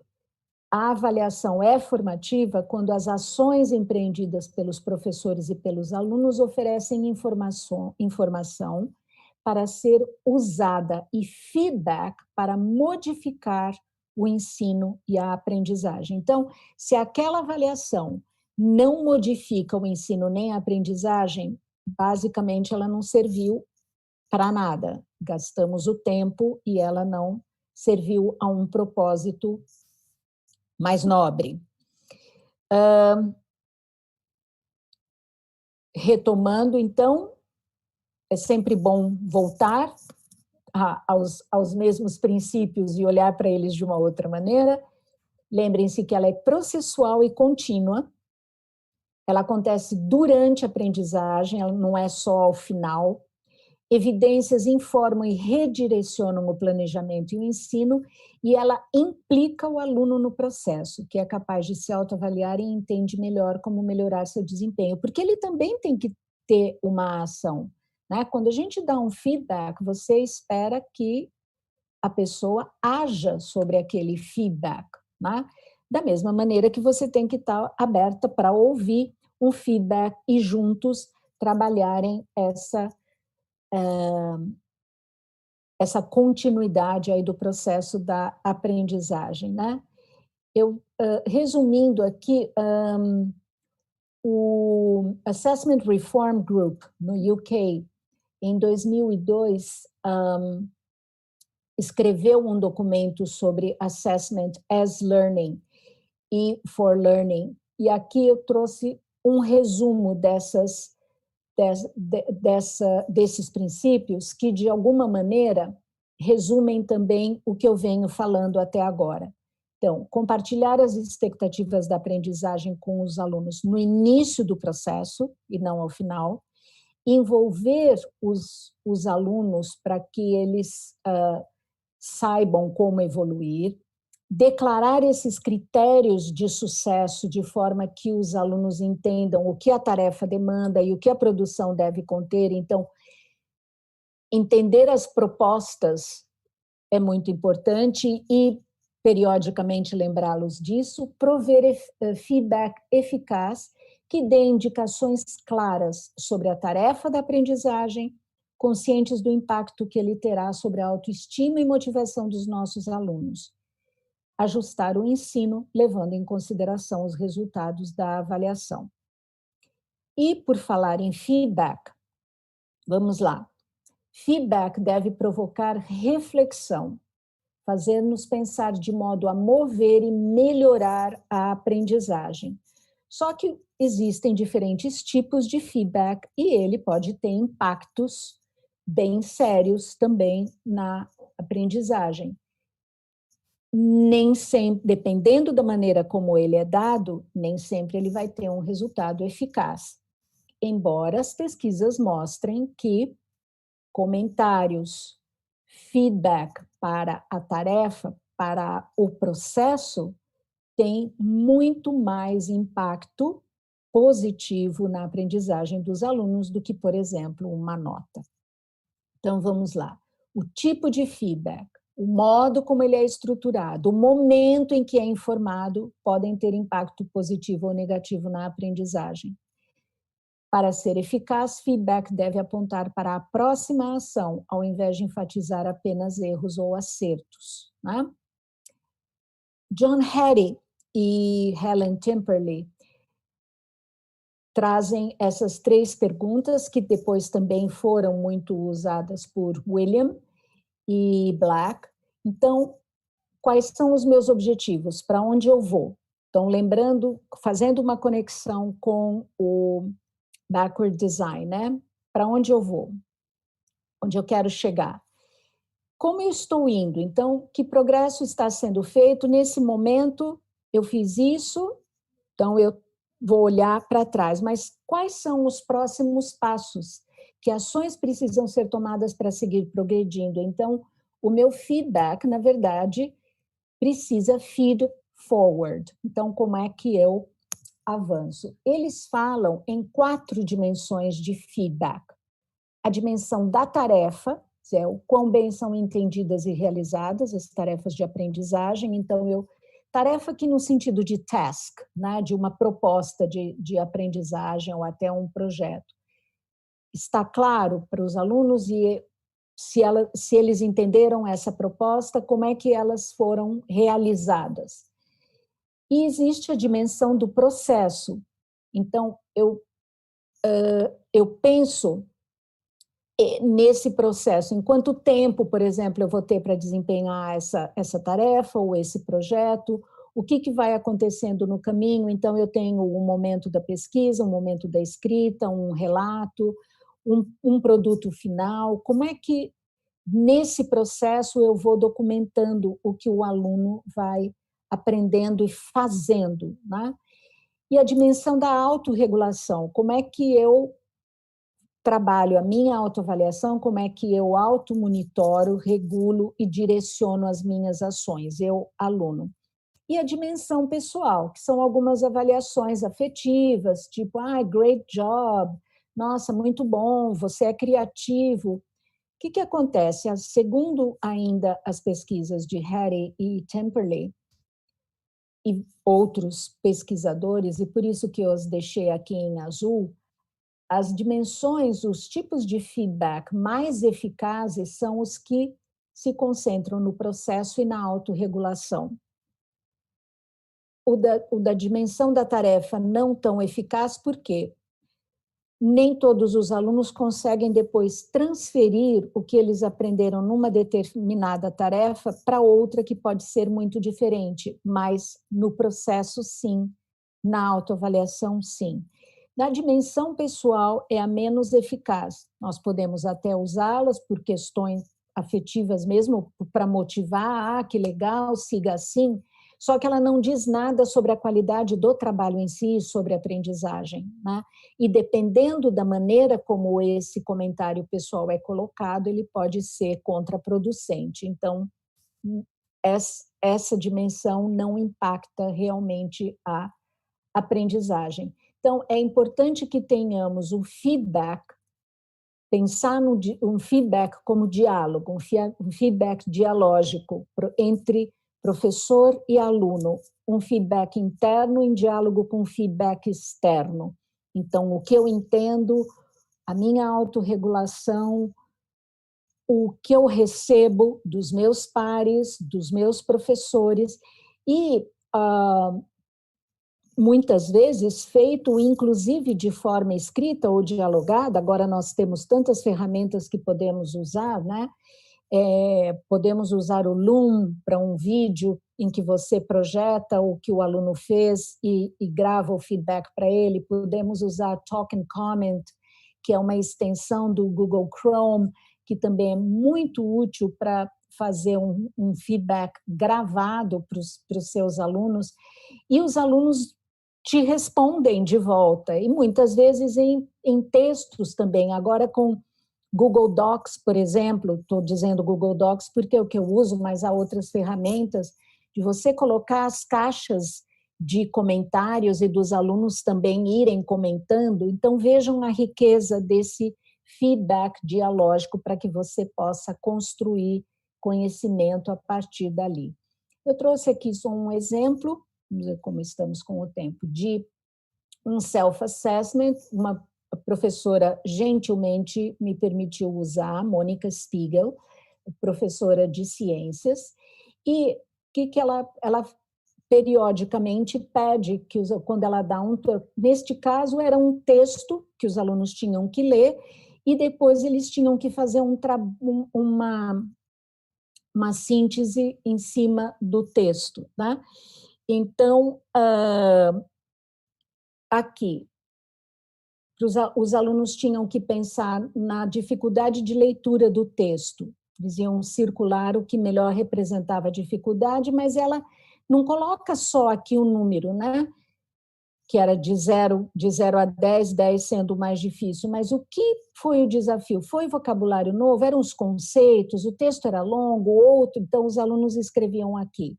B: a avaliação é formativa quando as ações empreendidas pelos professores e pelos alunos oferecem informação para ser usada e feedback para modificar o ensino e a aprendizagem. Então, se aquela avaliação não modifica o ensino nem a aprendizagem, basicamente ela não serviu para nada. Gastamos o tempo e ela não serviu a um propósito mais nobre. Retomando, então, é sempre bom voltar aos mesmos princípios e olhar para eles de uma outra maneira. Lembrem-se que ela é processual e contínua, ela acontece durante a aprendizagem, ela não é só ao final. Evidências informam e redirecionam o planejamento e o ensino, e ela implica o aluno no processo, que é capaz de se autoavaliar e entende melhor como melhorar seu desempenho, porque ele também tem que ter uma ação, né? Quando a gente dá um feedback, você espera que a pessoa haja sobre aquele feedback, né? Da mesma maneira que você tem que estar aberta para ouvir um feedback e juntos trabalharem essa continuidade aí do processo da aprendizagem, né? Eu, resumindo aqui, o Assessment Reform Group, no UK, em 2002, escreveu um documento sobre Assessment as Learning e for Learning. E aqui eu trouxe um resumo desses princípios que, de alguma maneira, resumem também o que eu venho falando até agora. Então, compartilhar as expectativas da aprendizagem com os alunos no início do processo e não ao final, envolver os alunos para que eles saibam como evoluir, declarar esses critérios de sucesso de forma que os alunos entendam o que a tarefa demanda e o que a produção deve conter. Então, entender as propostas é muito importante e, periodicamente, lembrá-los disso, prover feedback eficaz que dê indicações claras sobre a tarefa da aprendizagem, conscientes do impacto que ele terá sobre a autoestima e motivação dos nossos alunos. Ajustar o ensino, levando em consideração os resultados da avaliação. E, por falar em feedback, vamos lá. Feedback deve provocar reflexão, fazer-nos pensar de modo a mover e melhorar a aprendizagem. Só que existem diferentes tipos de feedback e ele pode ter impactos bem sérios também na aprendizagem. Nem sempre, dependendo da maneira como ele é dado, nem sempre ele vai ter um resultado eficaz. Embora as pesquisas mostrem que comentários, feedback para a tarefa, para o processo, tem muito mais impacto positivo na aprendizagem dos alunos do que, por exemplo, uma nota. Então, vamos lá. O tipo de feedback, o modo como ele é estruturado, o momento em que é informado podem ter impacto positivo ou negativo na aprendizagem. Para ser eficaz, feedback deve apontar para a próxima ação, ao invés de enfatizar apenas erros ou acertos, né? John Hattie e Helen Temperley trazem essas 3 perguntas, que depois também foram muito usadas por William e Black. Então, quais são os meus objetivos? Para onde eu vou? Então, lembrando, fazendo uma conexão com o backward design, né? Para onde eu vou? Onde eu quero chegar? Como eu estou indo? Então, que progresso está sendo feito? Nesse momento, eu fiz isso, então eu vou olhar para trás. Mas quais são os próximos passos? Que ações precisam ser tomadas para seguir progredindo? Então, o meu feedback, na verdade, precisa feed forward. Então, como é que eu avanço? Eles falam em 4 dimensões de feedback. A dimensão da tarefa, o quão bem são entendidas e realizadas as tarefas de aprendizagem. Então, tarefa aqui no sentido de task, né, de uma proposta de aprendizagem ou até um projeto. Está claro para os alunos e se eles entenderam essa proposta, como é que elas foram realizadas. E existe a dimensão do processo. Então, eu penso nesse processo, em quanto tempo, por exemplo, eu vou ter para desempenhar essa tarefa ou esse projeto, o que vai acontecendo no caminho. Então, eu tenho um momento da pesquisa, um momento da escrita, um relato, um produto final. Como é que, nesse processo, eu vou documentando o que o aluno vai aprendendo e fazendo, né? E a dimensão da autorregulação, como é que eu trabalho a minha autoavaliação, como é que eu automonitoro, regulo e direciono as minhas ações, eu, aluno. E a dimensão pessoal, que são algumas avaliações afetivas, tipo, great job, nossa, muito bom, você é criativo. O que acontece? Segundo ainda as pesquisas de Hattie e Temperley, e outros pesquisadores, e por isso que eu os deixei aqui em azul, as dimensões, os tipos de feedback mais eficazes são os que se concentram no processo e na autorregulação. O da dimensão da tarefa não tão eficaz, por quê? Nem todos os alunos conseguem depois transferir o que eles aprenderam numa determinada tarefa para outra que pode ser muito diferente, mas no processo, sim, na autoavaliação, sim. Na dimensão pessoal é a menos eficaz. Nós podemos até usá-las por questões afetivas mesmo, para motivar, que legal, siga assim, só que ela não diz nada sobre a qualidade do trabalho em si, sobre a aprendizagem, né? E dependendo da maneira como esse comentário pessoal é colocado, ele pode ser contraproducente. Então, essa dimensão não impacta realmente a aprendizagem. Então, é importante que tenhamos um feedback, pensar um feedback como diálogo, um feedback dialógico entre professor e aluno, um feedback interno em diálogo com um feedback externo. Então, o que eu entendo, a minha autorregulação, o que eu recebo dos meus pares, dos meus professores, e muitas vezes feito inclusive de forma escrita ou dialogada. Agora nós temos tantas ferramentas que podemos usar, né? Podemos usar o Loom para um vídeo em que você projeta o que o aluno fez e grava o feedback para ele. Podemos usar Talk and Comment, que é uma extensão do Google Chrome, que também é muito útil para fazer um feedback gravado para os seus alunos. E os alunos te respondem de volta, e muitas vezes em textos também. Agora com Google Docs, por exemplo, estou dizendo Google Docs porque é o que eu uso, mas há outras ferramentas, de você colocar as caixas de comentários e dos alunos também irem comentando. Então, vejam a riqueza desse feedback dialógico para que você possa construir conhecimento a partir dali. Eu trouxe aqui só um exemplo, vamos ver como estamos com o tempo, de um self-assessment. Uma professora gentilmente me permitiu usar, Mônica Spiegel, professora de ciências, e que ela periodicamente pede que quando ela dá neste caso era um texto que os alunos tinham que ler e depois eles tinham que fazer uma síntese em cima do texto, né? Então, aqui, os alunos tinham que pensar na dificuldade de leitura do texto. Eles iam circular o que melhor representava a dificuldade, mas ela não coloca só aqui um número, né? Que era de 0 a 10, 10 sendo o mais difícil. Mas o que foi o desafio? Foi vocabulário novo? Eram os conceitos? O texto era longo? Outro? Então, os alunos escreviam aqui.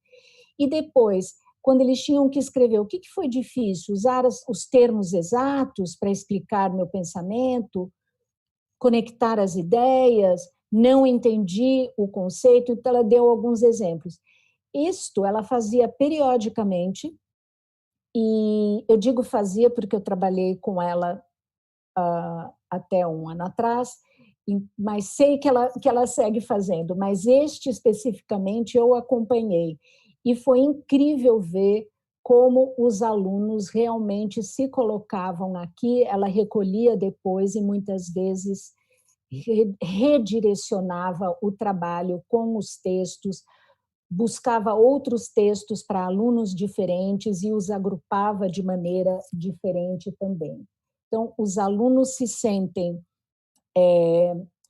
B: E depois, quando eles tinham que escrever, o que foi difícil? Usar os termos exatos para explicar meu pensamento, conectar as ideias, não entendi o conceito, então ela deu alguns exemplos. Isto ela fazia periodicamente, e eu digo fazia porque eu trabalhei com ela até um ano atrás, mas sei que ela segue fazendo, mas este especificamente eu acompanhei. E foi incrível ver como os alunos realmente se colocavam aqui, ela recolhia depois e muitas vezes redirecionava o trabalho com os textos, buscava outros textos para alunos diferentes e os agrupava de maneira diferente também. Então, os alunos se sentem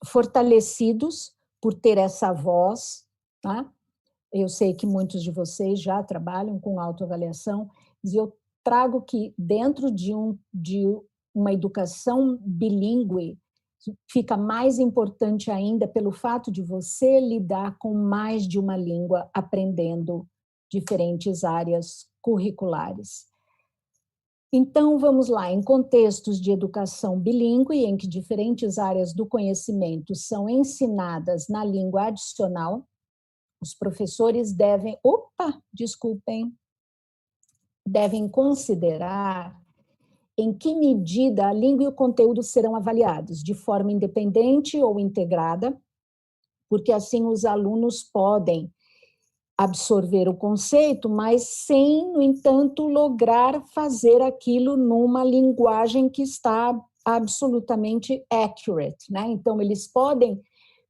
B: fortalecidos por ter essa voz, tá? Eu sei que muitos de vocês já trabalham com autoavaliação, mas eu trago que dentro de uma educação bilíngue, fica mais importante ainda pelo fato de você lidar com mais de uma língua, aprendendo diferentes áreas curriculares. Então, vamos lá, em contextos de educação bilíngue, em que diferentes áreas do conhecimento são ensinadas na língua adicional, os professores devem... Opa, desculpem. devem considerar em que medida a língua e o conteúdo serão avaliados, de forma independente ou integrada, porque assim os alunos podem absorver o conceito, mas sem, no entanto, lograr fazer aquilo numa linguagem que está absolutamente accurate, né? Então, eles podem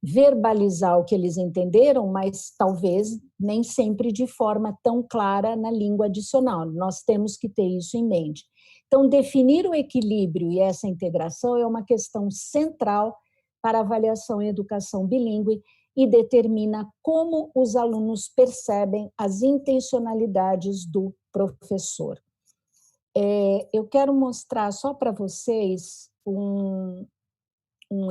B: verbalizar o que eles entenderam, mas talvez nem sempre de forma tão clara na língua adicional. Nós temos que ter isso em mente. Então, definir o equilíbrio e essa integração é uma questão central para a avaliação em educação bilíngue e determina como os alunos percebem as intencionalidades do professor. Eu quero mostrar só para vocês um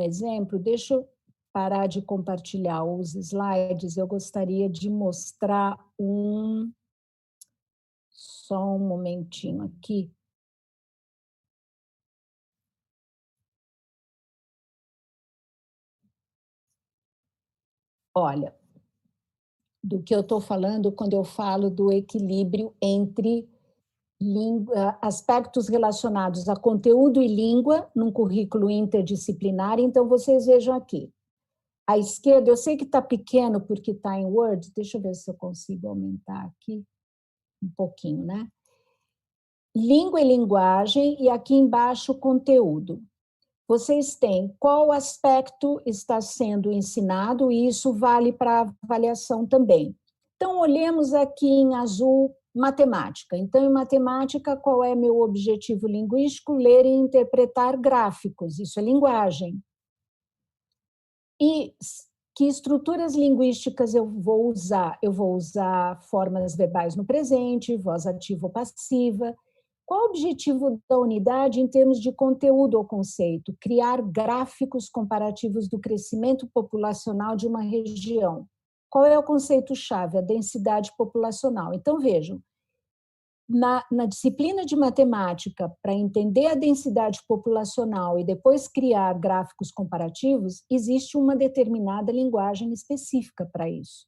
B: exemplo. Deixa eu parar de compartilhar os slides. Eu gostaria de mostrar só um momentinho aqui. Olha, do que eu estou falando quando eu falo do equilíbrio entre aspectos relacionados a conteúdo e língua num currículo interdisciplinar. Então, vocês vejam aqui. À esquerda, eu sei que está pequeno porque está em Word, deixa eu ver se eu consigo aumentar aqui um pouquinho, né? Língua e linguagem, e aqui embaixo, conteúdo. Vocês têm qual aspecto está sendo ensinado, e isso vale para a avaliação também. Então, olhemos aqui em azul, matemática. Então, em matemática, qual é meu objetivo linguístico? Ler e interpretar gráficos, isso é linguagem. E que estruturas linguísticas eu vou usar? Eu vou usar formas verbais no presente, voz ativa ou passiva. Qual o objetivo da unidade em termos de conteúdo ou conceito? Criar gráficos comparativos do crescimento populacional de uma região. Qual é o conceito-chave? A densidade populacional. Então, vejam, na disciplina de matemática, para entender a densidade populacional e depois criar gráficos comparativos, existe uma determinada linguagem específica para isso.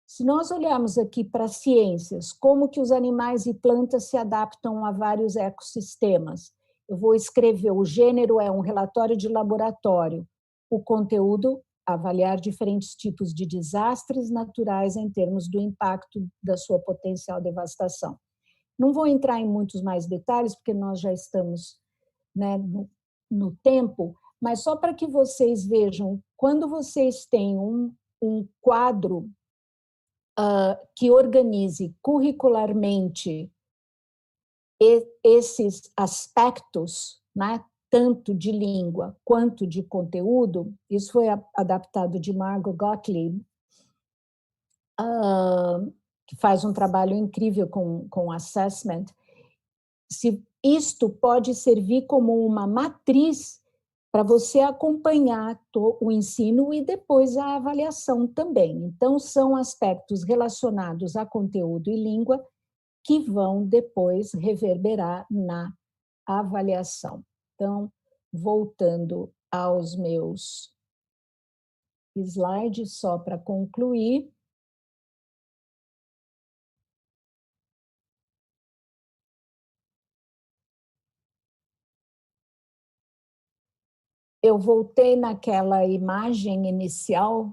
B: Se nós olharmos aqui para ciências, como que os animais e plantas se adaptam a vários ecossistemas, eu vou escrever: o gênero é um relatório de laboratório, o conteúdo, avaliar diferentes tipos de desastres naturais em termos do impacto da sua potencial devastação. Não vou entrar em muitos mais detalhes, porque nós já estamos, né, no tempo, mas só para que vocês vejam, quando vocês têm um quadro que organize curricularmente esses aspectos, né, tanto de língua quanto de conteúdo, isso foi adaptado de Margot Gottlieb, que faz um trabalho incrível com assessment. Se isto pode servir como uma matriz para você acompanhar o ensino e depois a avaliação também. Então, são aspectos relacionados a conteúdo e língua que vão depois reverberar na avaliação. Então, voltando aos meus slides, só para concluir. Eu voltei naquela imagem inicial,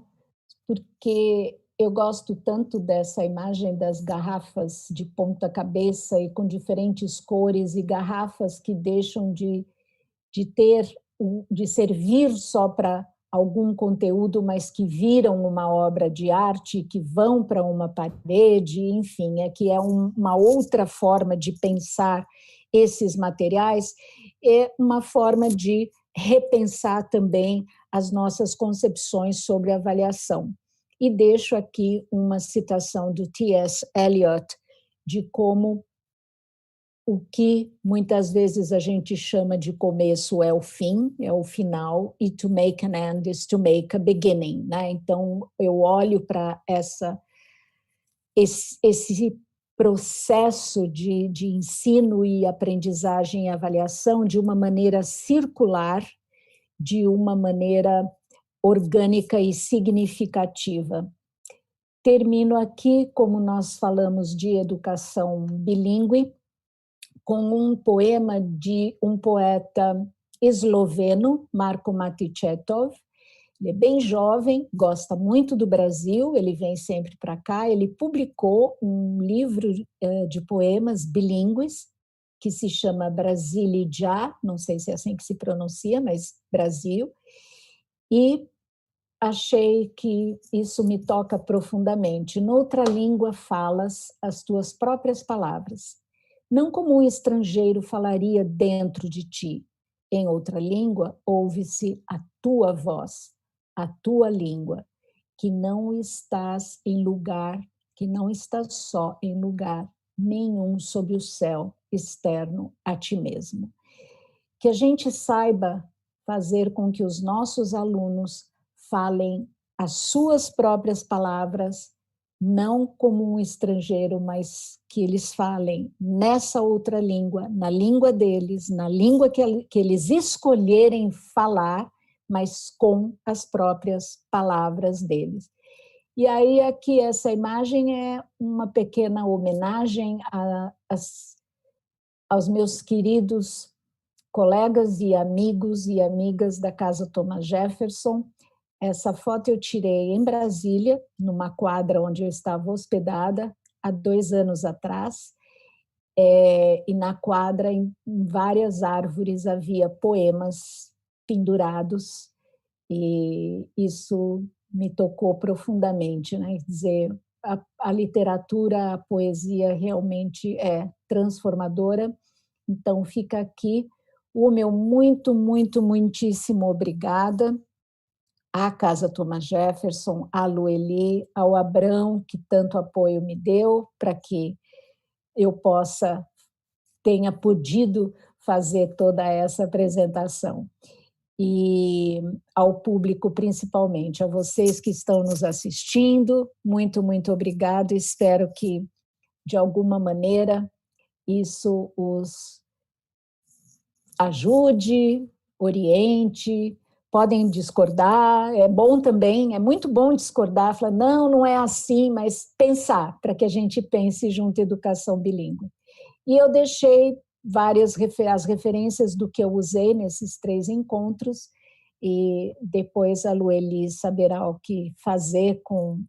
B: porque eu gosto tanto dessa imagem das garrafas de ponta cabeça e com diferentes cores, e garrafas que deixam de servir só para algum conteúdo, mas que viram uma obra de arte, que vão para uma parede, enfim, que é uma outra forma de pensar esses materiais, é uma forma de repensar também as nossas concepções sobre avaliação. E deixo aqui uma citação do T.S. Eliot, de como o que muitas vezes a gente chama de começo é o fim, é o final, e to make an end is to make a beginning, né? Então, eu olho para esse processo de ensino e aprendizagem e avaliação de uma maneira circular, de uma maneira orgânica e significativa. termino aqui, como nós falamos de educação bilíngue, com um poema de um poeta esloveno, Marko Matičetov. Ele é bem jovem, gosta muito do Brasil, ele vem sempre para cá. Ele publicou um livro de poemas bilíngues, que se chama Brasilia, não sei se é assim que se pronuncia, mas Brasil. E achei que isso me toca profundamente. Noutra língua falas as tuas próprias palavras, não como um estrangeiro falaria dentro de ti. Em outra língua, ouve-se a tua voz, a tua língua, que não estás em lugar, que não estás só em lugar nenhum sob o céu externo a ti mesmo. Que a gente saiba fazer com que os nossos alunos falem as suas próprias palavras, não como um estrangeiro, mas que eles falem nessa outra língua, na língua deles, na língua que eles escolherem falar, mas com as próprias palavras deles. E aí aqui essa imagem é uma pequena homenagem aos meus queridos colegas e amigos e amigas da Casa Thomas Jefferson. Essa foto eu tirei em Brasília, numa quadra onde eu estava hospedada há 2 anos atrás, e na quadra, em várias árvores, havia poemas pendurados, e isso me tocou profundamente, né? Quer dizer, a literatura, a poesia realmente é transformadora. Então fica aqui o meu muitíssimo obrigada à Casa Thomas Jefferson, à Lueli, ao Abrão, que tanto apoio me deu para que eu tenha podido fazer toda essa apresentação. E ao público principalmente, a vocês que estão nos assistindo, muito obrigado. Espero que, de alguma maneira, isso os ajude, oriente. Podem discordar, é bom também, é muito bom discordar, falar, não é assim, mas pensar, para que a gente pense junto educação bilíngue. E eu deixei as referências do que eu usei nesses 3 encontros, e depois a Lueli saberá o que fazer com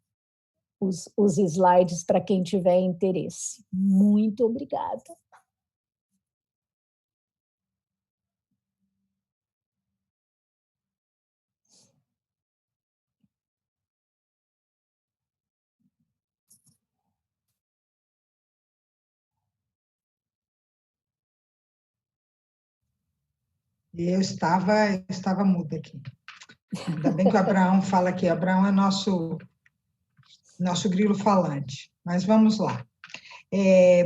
B: os slides para quem tiver interesse. Muito obrigada.
A: Eu estava muda aqui. Ainda bem que o Abraão fala aqui. Abraão é nosso grilo falante. Mas vamos lá.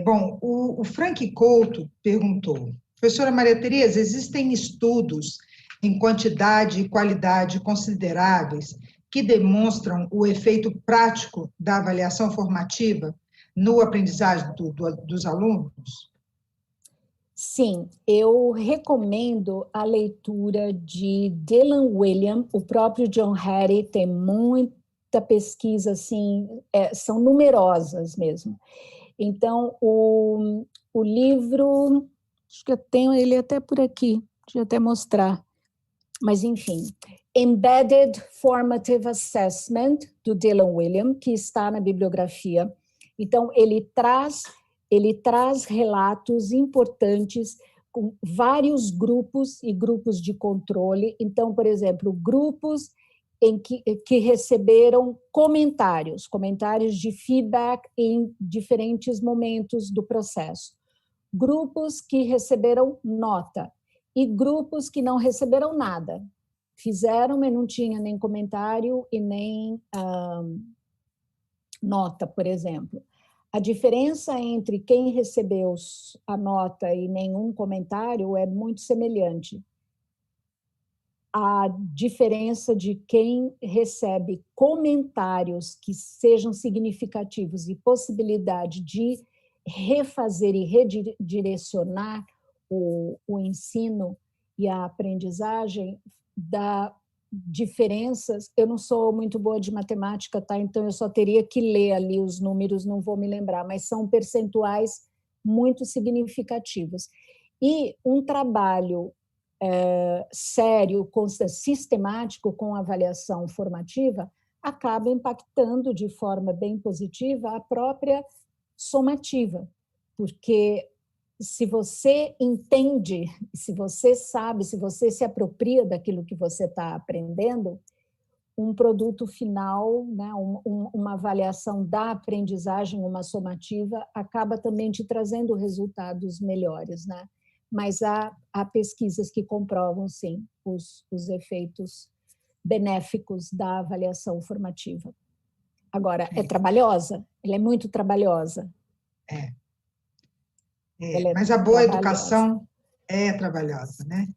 A: Bom, o Frank Couto perguntou, professora Maria Tereza, existem estudos em quantidade e qualidade consideráveis que demonstram o efeito prático da avaliação formativa no aprendizagem dos alunos?
B: Sim, eu recomendo a leitura de Dylan Wiliam, o próprio John Hattie tem muita pesquisa, assim, são numerosas mesmo. Então, o livro, acho que eu tenho ele até por aqui, deixa eu até mostrar, mas enfim, Embedded Formative Assessment, do Dylan Wiliam, que está na bibliografia. Então, ele traz relatos importantes com vários grupos e grupos de controle. Então, por exemplo, grupos que receberam comentários de feedback em diferentes momentos do processo. Grupos que receberam nota e grupos que não receberam nada. Fizeram, mas não tinha nem comentário e nem nota, por exemplo. A diferença entre quem recebeu a nota e nenhum comentário é muito semelhante. A diferença de quem recebe comentários que sejam significativos e possibilidade de refazer e redirecionar o ensino e a aprendizagem diferenças. Eu não sou muito boa de matemática, tá? Então eu só teria que ler ali os números, não vou me lembrar, mas são percentuais muito significativos. E um trabalho sério, sistemático com avaliação formativa acaba impactando de forma bem positiva a própria somativa, porque se você entende, se você sabe, se você se apropria daquilo que você está aprendendo, um produto final, né, uma avaliação da aprendizagem, uma somativa, acaba também te trazendo resultados melhores, né? Mas há pesquisas que comprovam, sim, os efeitos benéficos da avaliação formativa. Agora, é trabalhosa, ela é muito trabalhosa.
A: Mas a boa educação é trabalhosa, né?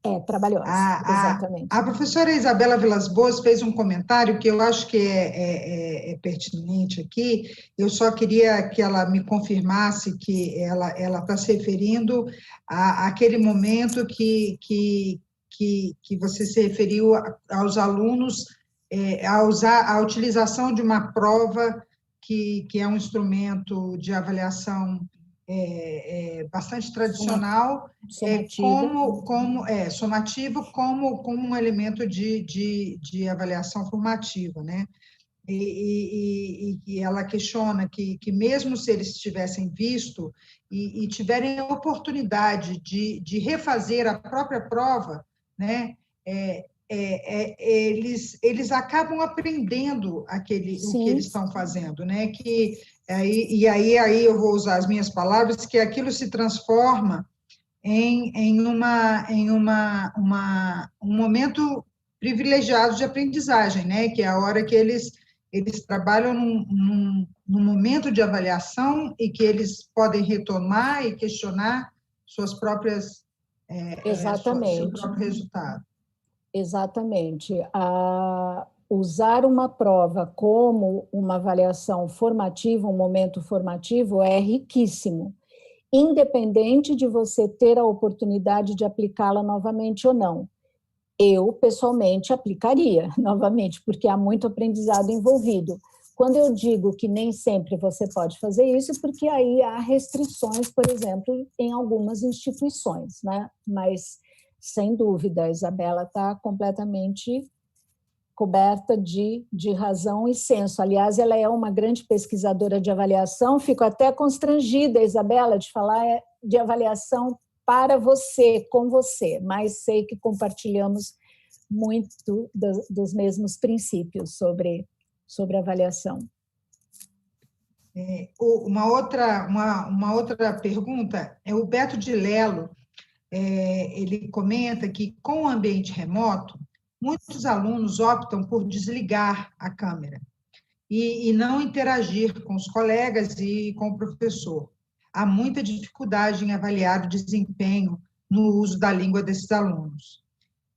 B: É trabalhosa, exatamente.
A: A professora Isabela Vilas Boas fez um comentário que eu acho que é pertinente aqui. Eu só queria que ela me confirmasse que ela está se referindo àquele momento que você se referiu aos alunos, a utilização de uma prova que é um instrumento de avaliação bastante tradicional, somativo, como um elemento de avaliação formativa, né? E ela questiona que mesmo se eles tivessem visto e tiverem a oportunidade de refazer a própria prova, né? Eles acabam aprendendo o que eles estão fazendo, né? Aí eu vou usar as minhas palavras, que aquilo se transforma em um momento privilegiado de aprendizagem, né? Que é a hora que eles trabalham num momento de avaliação e que eles podem retomar e questionar suas próprias seu próprio resultado.
B: Exatamente. Usar uma prova como uma avaliação formativa, um momento formativo, é riquíssimo, independente de você ter a oportunidade de aplicá-la novamente ou não. Eu, pessoalmente, aplicaria novamente, porque há muito aprendizado envolvido. Quando eu digo que nem sempre você pode fazer isso, é porque aí há restrições, por exemplo, em algumas instituições, né? Mas, sem dúvida, a Isabela está completamente coberta de razão e senso. Aliás, ela é uma grande pesquisadora de avaliação. Fico até constrangida, Isabela, de falar de avaliação para você, com você, mas sei que compartilhamos muito dos mesmos princípios sobre avaliação.
A: Uma outra pergunta é o Beto de Lello. Ele comenta que, com o ambiente remoto, muitos alunos optam por desligar a câmera e não interagir com os colegas e com o professor. Há muita dificuldade em avaliar o desempenho no uso da língua desses alunos.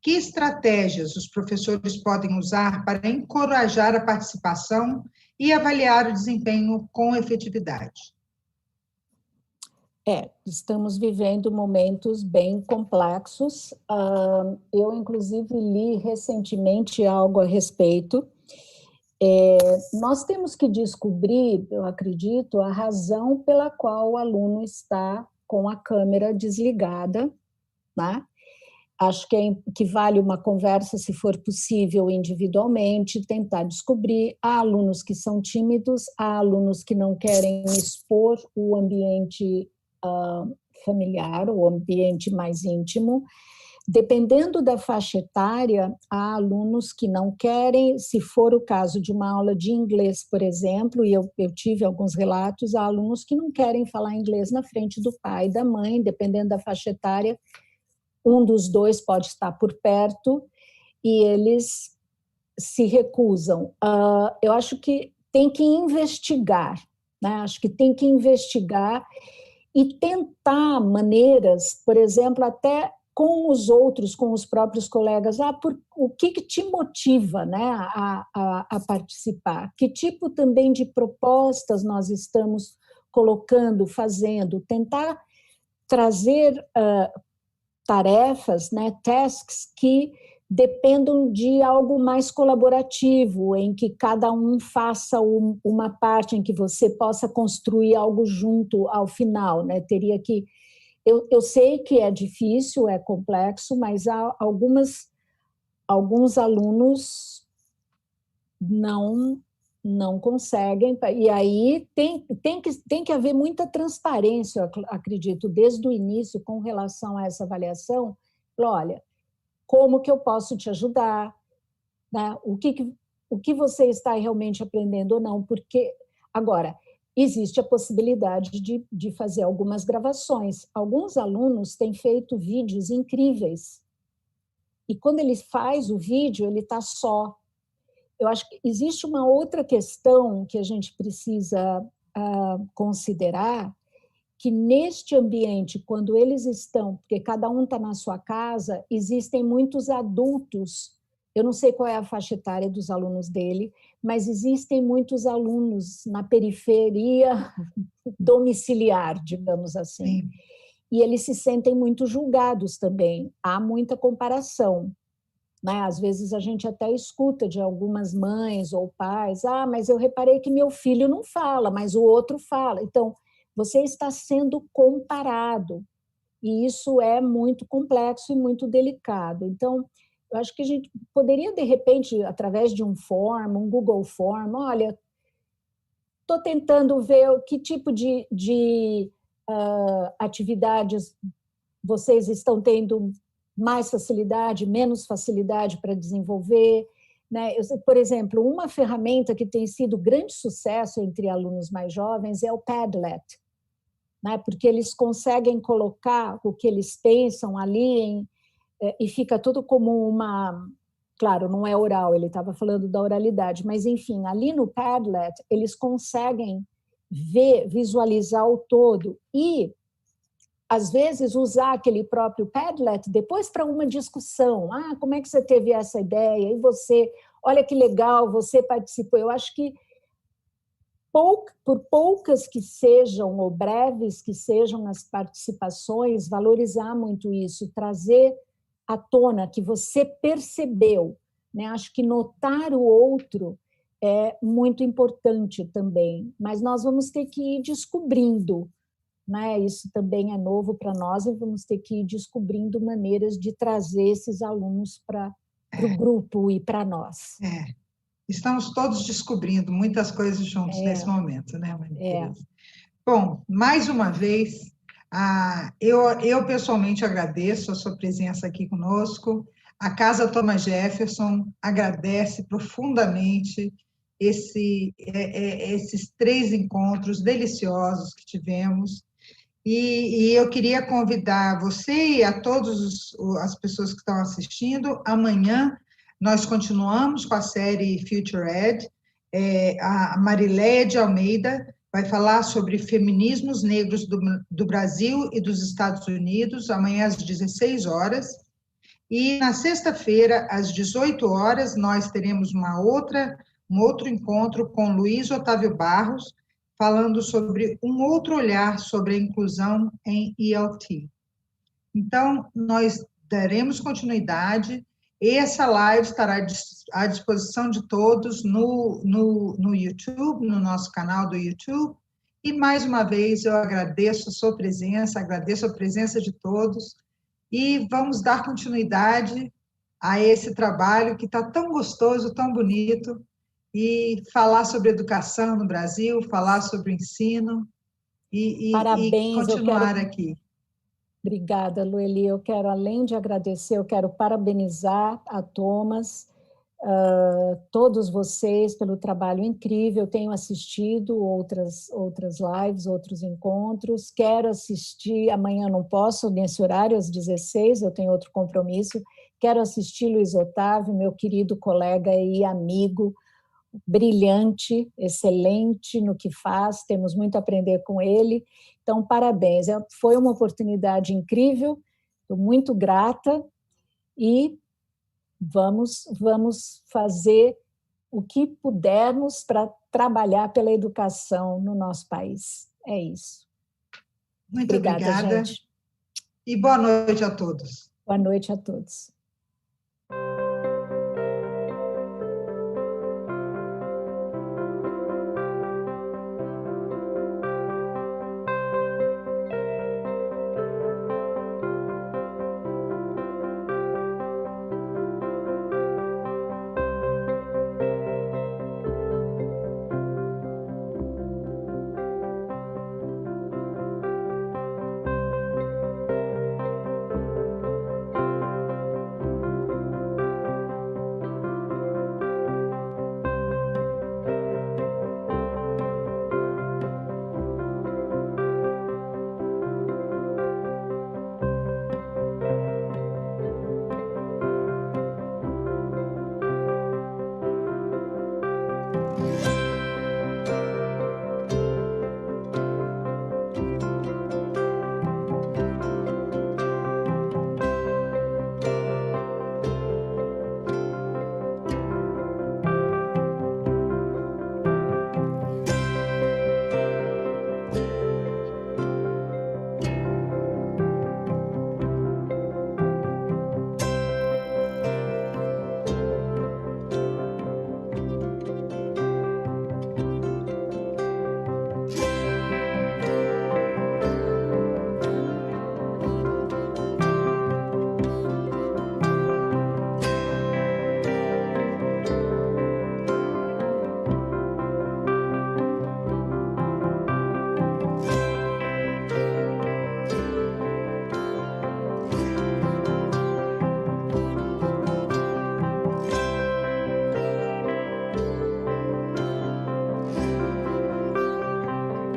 A: Que estratégias os professores podem usar para encorajar a participação e avaliar o desempenho com efetividade?
B: Estamos vivendo momentos bem complexos. Eu, inclusive, li recentemente algo a respeito. Nós temos que descobrir, eu acredito, a razão pela qual o aluno está com a câmera desligada, né? Acho que vale uma conversa, se for possível, individualmente, tentar descobrir. Há alunos que são tímidos, há alunos que não querem expor o ambiente familiar, o ambiente mais íntimo. Dependendo da faixa etária, há alunos que não querem, se for o caso de uma aula de inglês, por exemplo, e eu tive alguns relatos, há alunos que não querem falar inglês na frente do pai e da mãe, dependendo da faixa etária, um dos dois pode estar por perto e eles se recusam. Eu acho que tem que investigar, né? Acho que tem que investigar e tentar maneiras, por exemplo, até com os outros, com os próprios colegas, o que te motiva, né, a participar? Que tipo também de propostas nós estamos colocando, fazendo? Tentar trazer tarefas, né, tasks que dependam de algo mais colaborativo, em que cada um faça uma parte, em que você possa construir algo junto ao final, né? Teria que... Eu sei que é difícil, é complexo, mas há alguns alunos não conseguem, e aí tem que haver muita transparência, eu acredito, desde o início, com relação a essa avaliação. Olha, como que eu posso te ajudar, né? O que você está realmente aprendendo ou não, porque, agora, existe a possibilidade de fazer algumas gravações. Alguns alunos têm feito vídeos incríveis, e quando ele faz o vídeo, ele está só. Eu acho que existe uma outra questão que a gente precisa considerar, que neste ambiente, quando eles estão, porque cada um está na sua casa, existem muitos adultos, eu não sei qual é a faixa etária dos alunos dele, mas existem muitos alunos na periferia domiciliar, digamos assim.
A: Sim.
B: E eles se sentem muito julgados também, há muita comparação. Né? Às vezes a gente até escuta de algumas mães ou pais, mas eu reparei que meu filho não fala, mas o outro fala. Então, você está sendo comparado, e isso é muito complexo e muito delicado. Então, eu acho que a gente poderia, de repente, através de um Google Form, olha, estou tentando ver o que tipo de atividades vocês estão tendo mais facilidade, menos facilidade para desenvolver. Né? Por exemplo, uma ferramenta que tem sido grande sucesso entre alunos mais jovens é o Padlet, né? Porque eles conseguem colocar o que eles pensam ali e fica tudo como uma... Claro, não é oral, ele estava falando da oralidade, mas, enfim, ali no Padlet, eles conseguem visualizar o todo e, às vezes, usar aquele próprio Padlet depois para uma discussão. Como é que você teve essa ideia? E você, olha que legal, você participou. Eu acho que, por poucas que sejam, ou breves que sejam as participações, valorizar muito isso, trazer à tona que você percebeu. Né? Acho que notar o outro é muito importante também, mas nós vamos ter que ir descobrindo. Né? Isso também é novo para nós e vamos ter que ir descobrindo maneiras de trazer esses alunos para o grupo e para nós.
A: Estamos todos descobrindo muitas coisas juntos nesse momento, né, Maria Tereza? Bom, mais uma vez, eu pessoalmente agradeço a sua presença aqui conosco. A Casa Thomas Jefferson agradece profundamente esses 3 encontros deliciosos que tivemos. E eu queria convidar você e a todas as pessoas que estão assistindo. Amanhã nós continuamos com a série Future Ed. A Mariléia de Almeida vai falar sobre feminismos negros do Brasil e dos Estados Unidos, amanhã às 16 horas. E na sexta-feira, às 18 horas, nós teremos um outro encontro com Luiz Otávio Barros, falando sobre um outro olhar sobre a inclusão em ELT. Então, nós daremos continuidade, e essa live estará à disposição de todos no YouTube, no nosso canal do YouTube, e mais uma vez eu agradeço a sua presença, agradeço a presença de todos, e vamos dar continuidade a esse trabalho que está tão gostoso, tão bonito, e falar sobre educação no Brasil, falar sobre o ensino e continuar aqui.
B: Obrigada, Lueli. Eu quero, além de agradecer, eu quero parabenizar a Thomas, todos vocês pelo trabalho incrível. Eu tenho assistido outras lives, outros encontros. Quero assistir, amanhã não posso, nesse horário, às 16, eu tenho outro compromisso. Quero assistir Luiz Otávio, meu querido colega e amigo, brilhante, excelente no que faz, temos muito a aprender com ele. Então, parabéns, foi uma oportunidade incrível, estou muito grata e vamos fazer o que pudermos para trabalhar pela educação no nosso país. É isso.
A: Muito obrigada,
B: gente.
A: E boa noite a todos.
B: Boa noite a todos.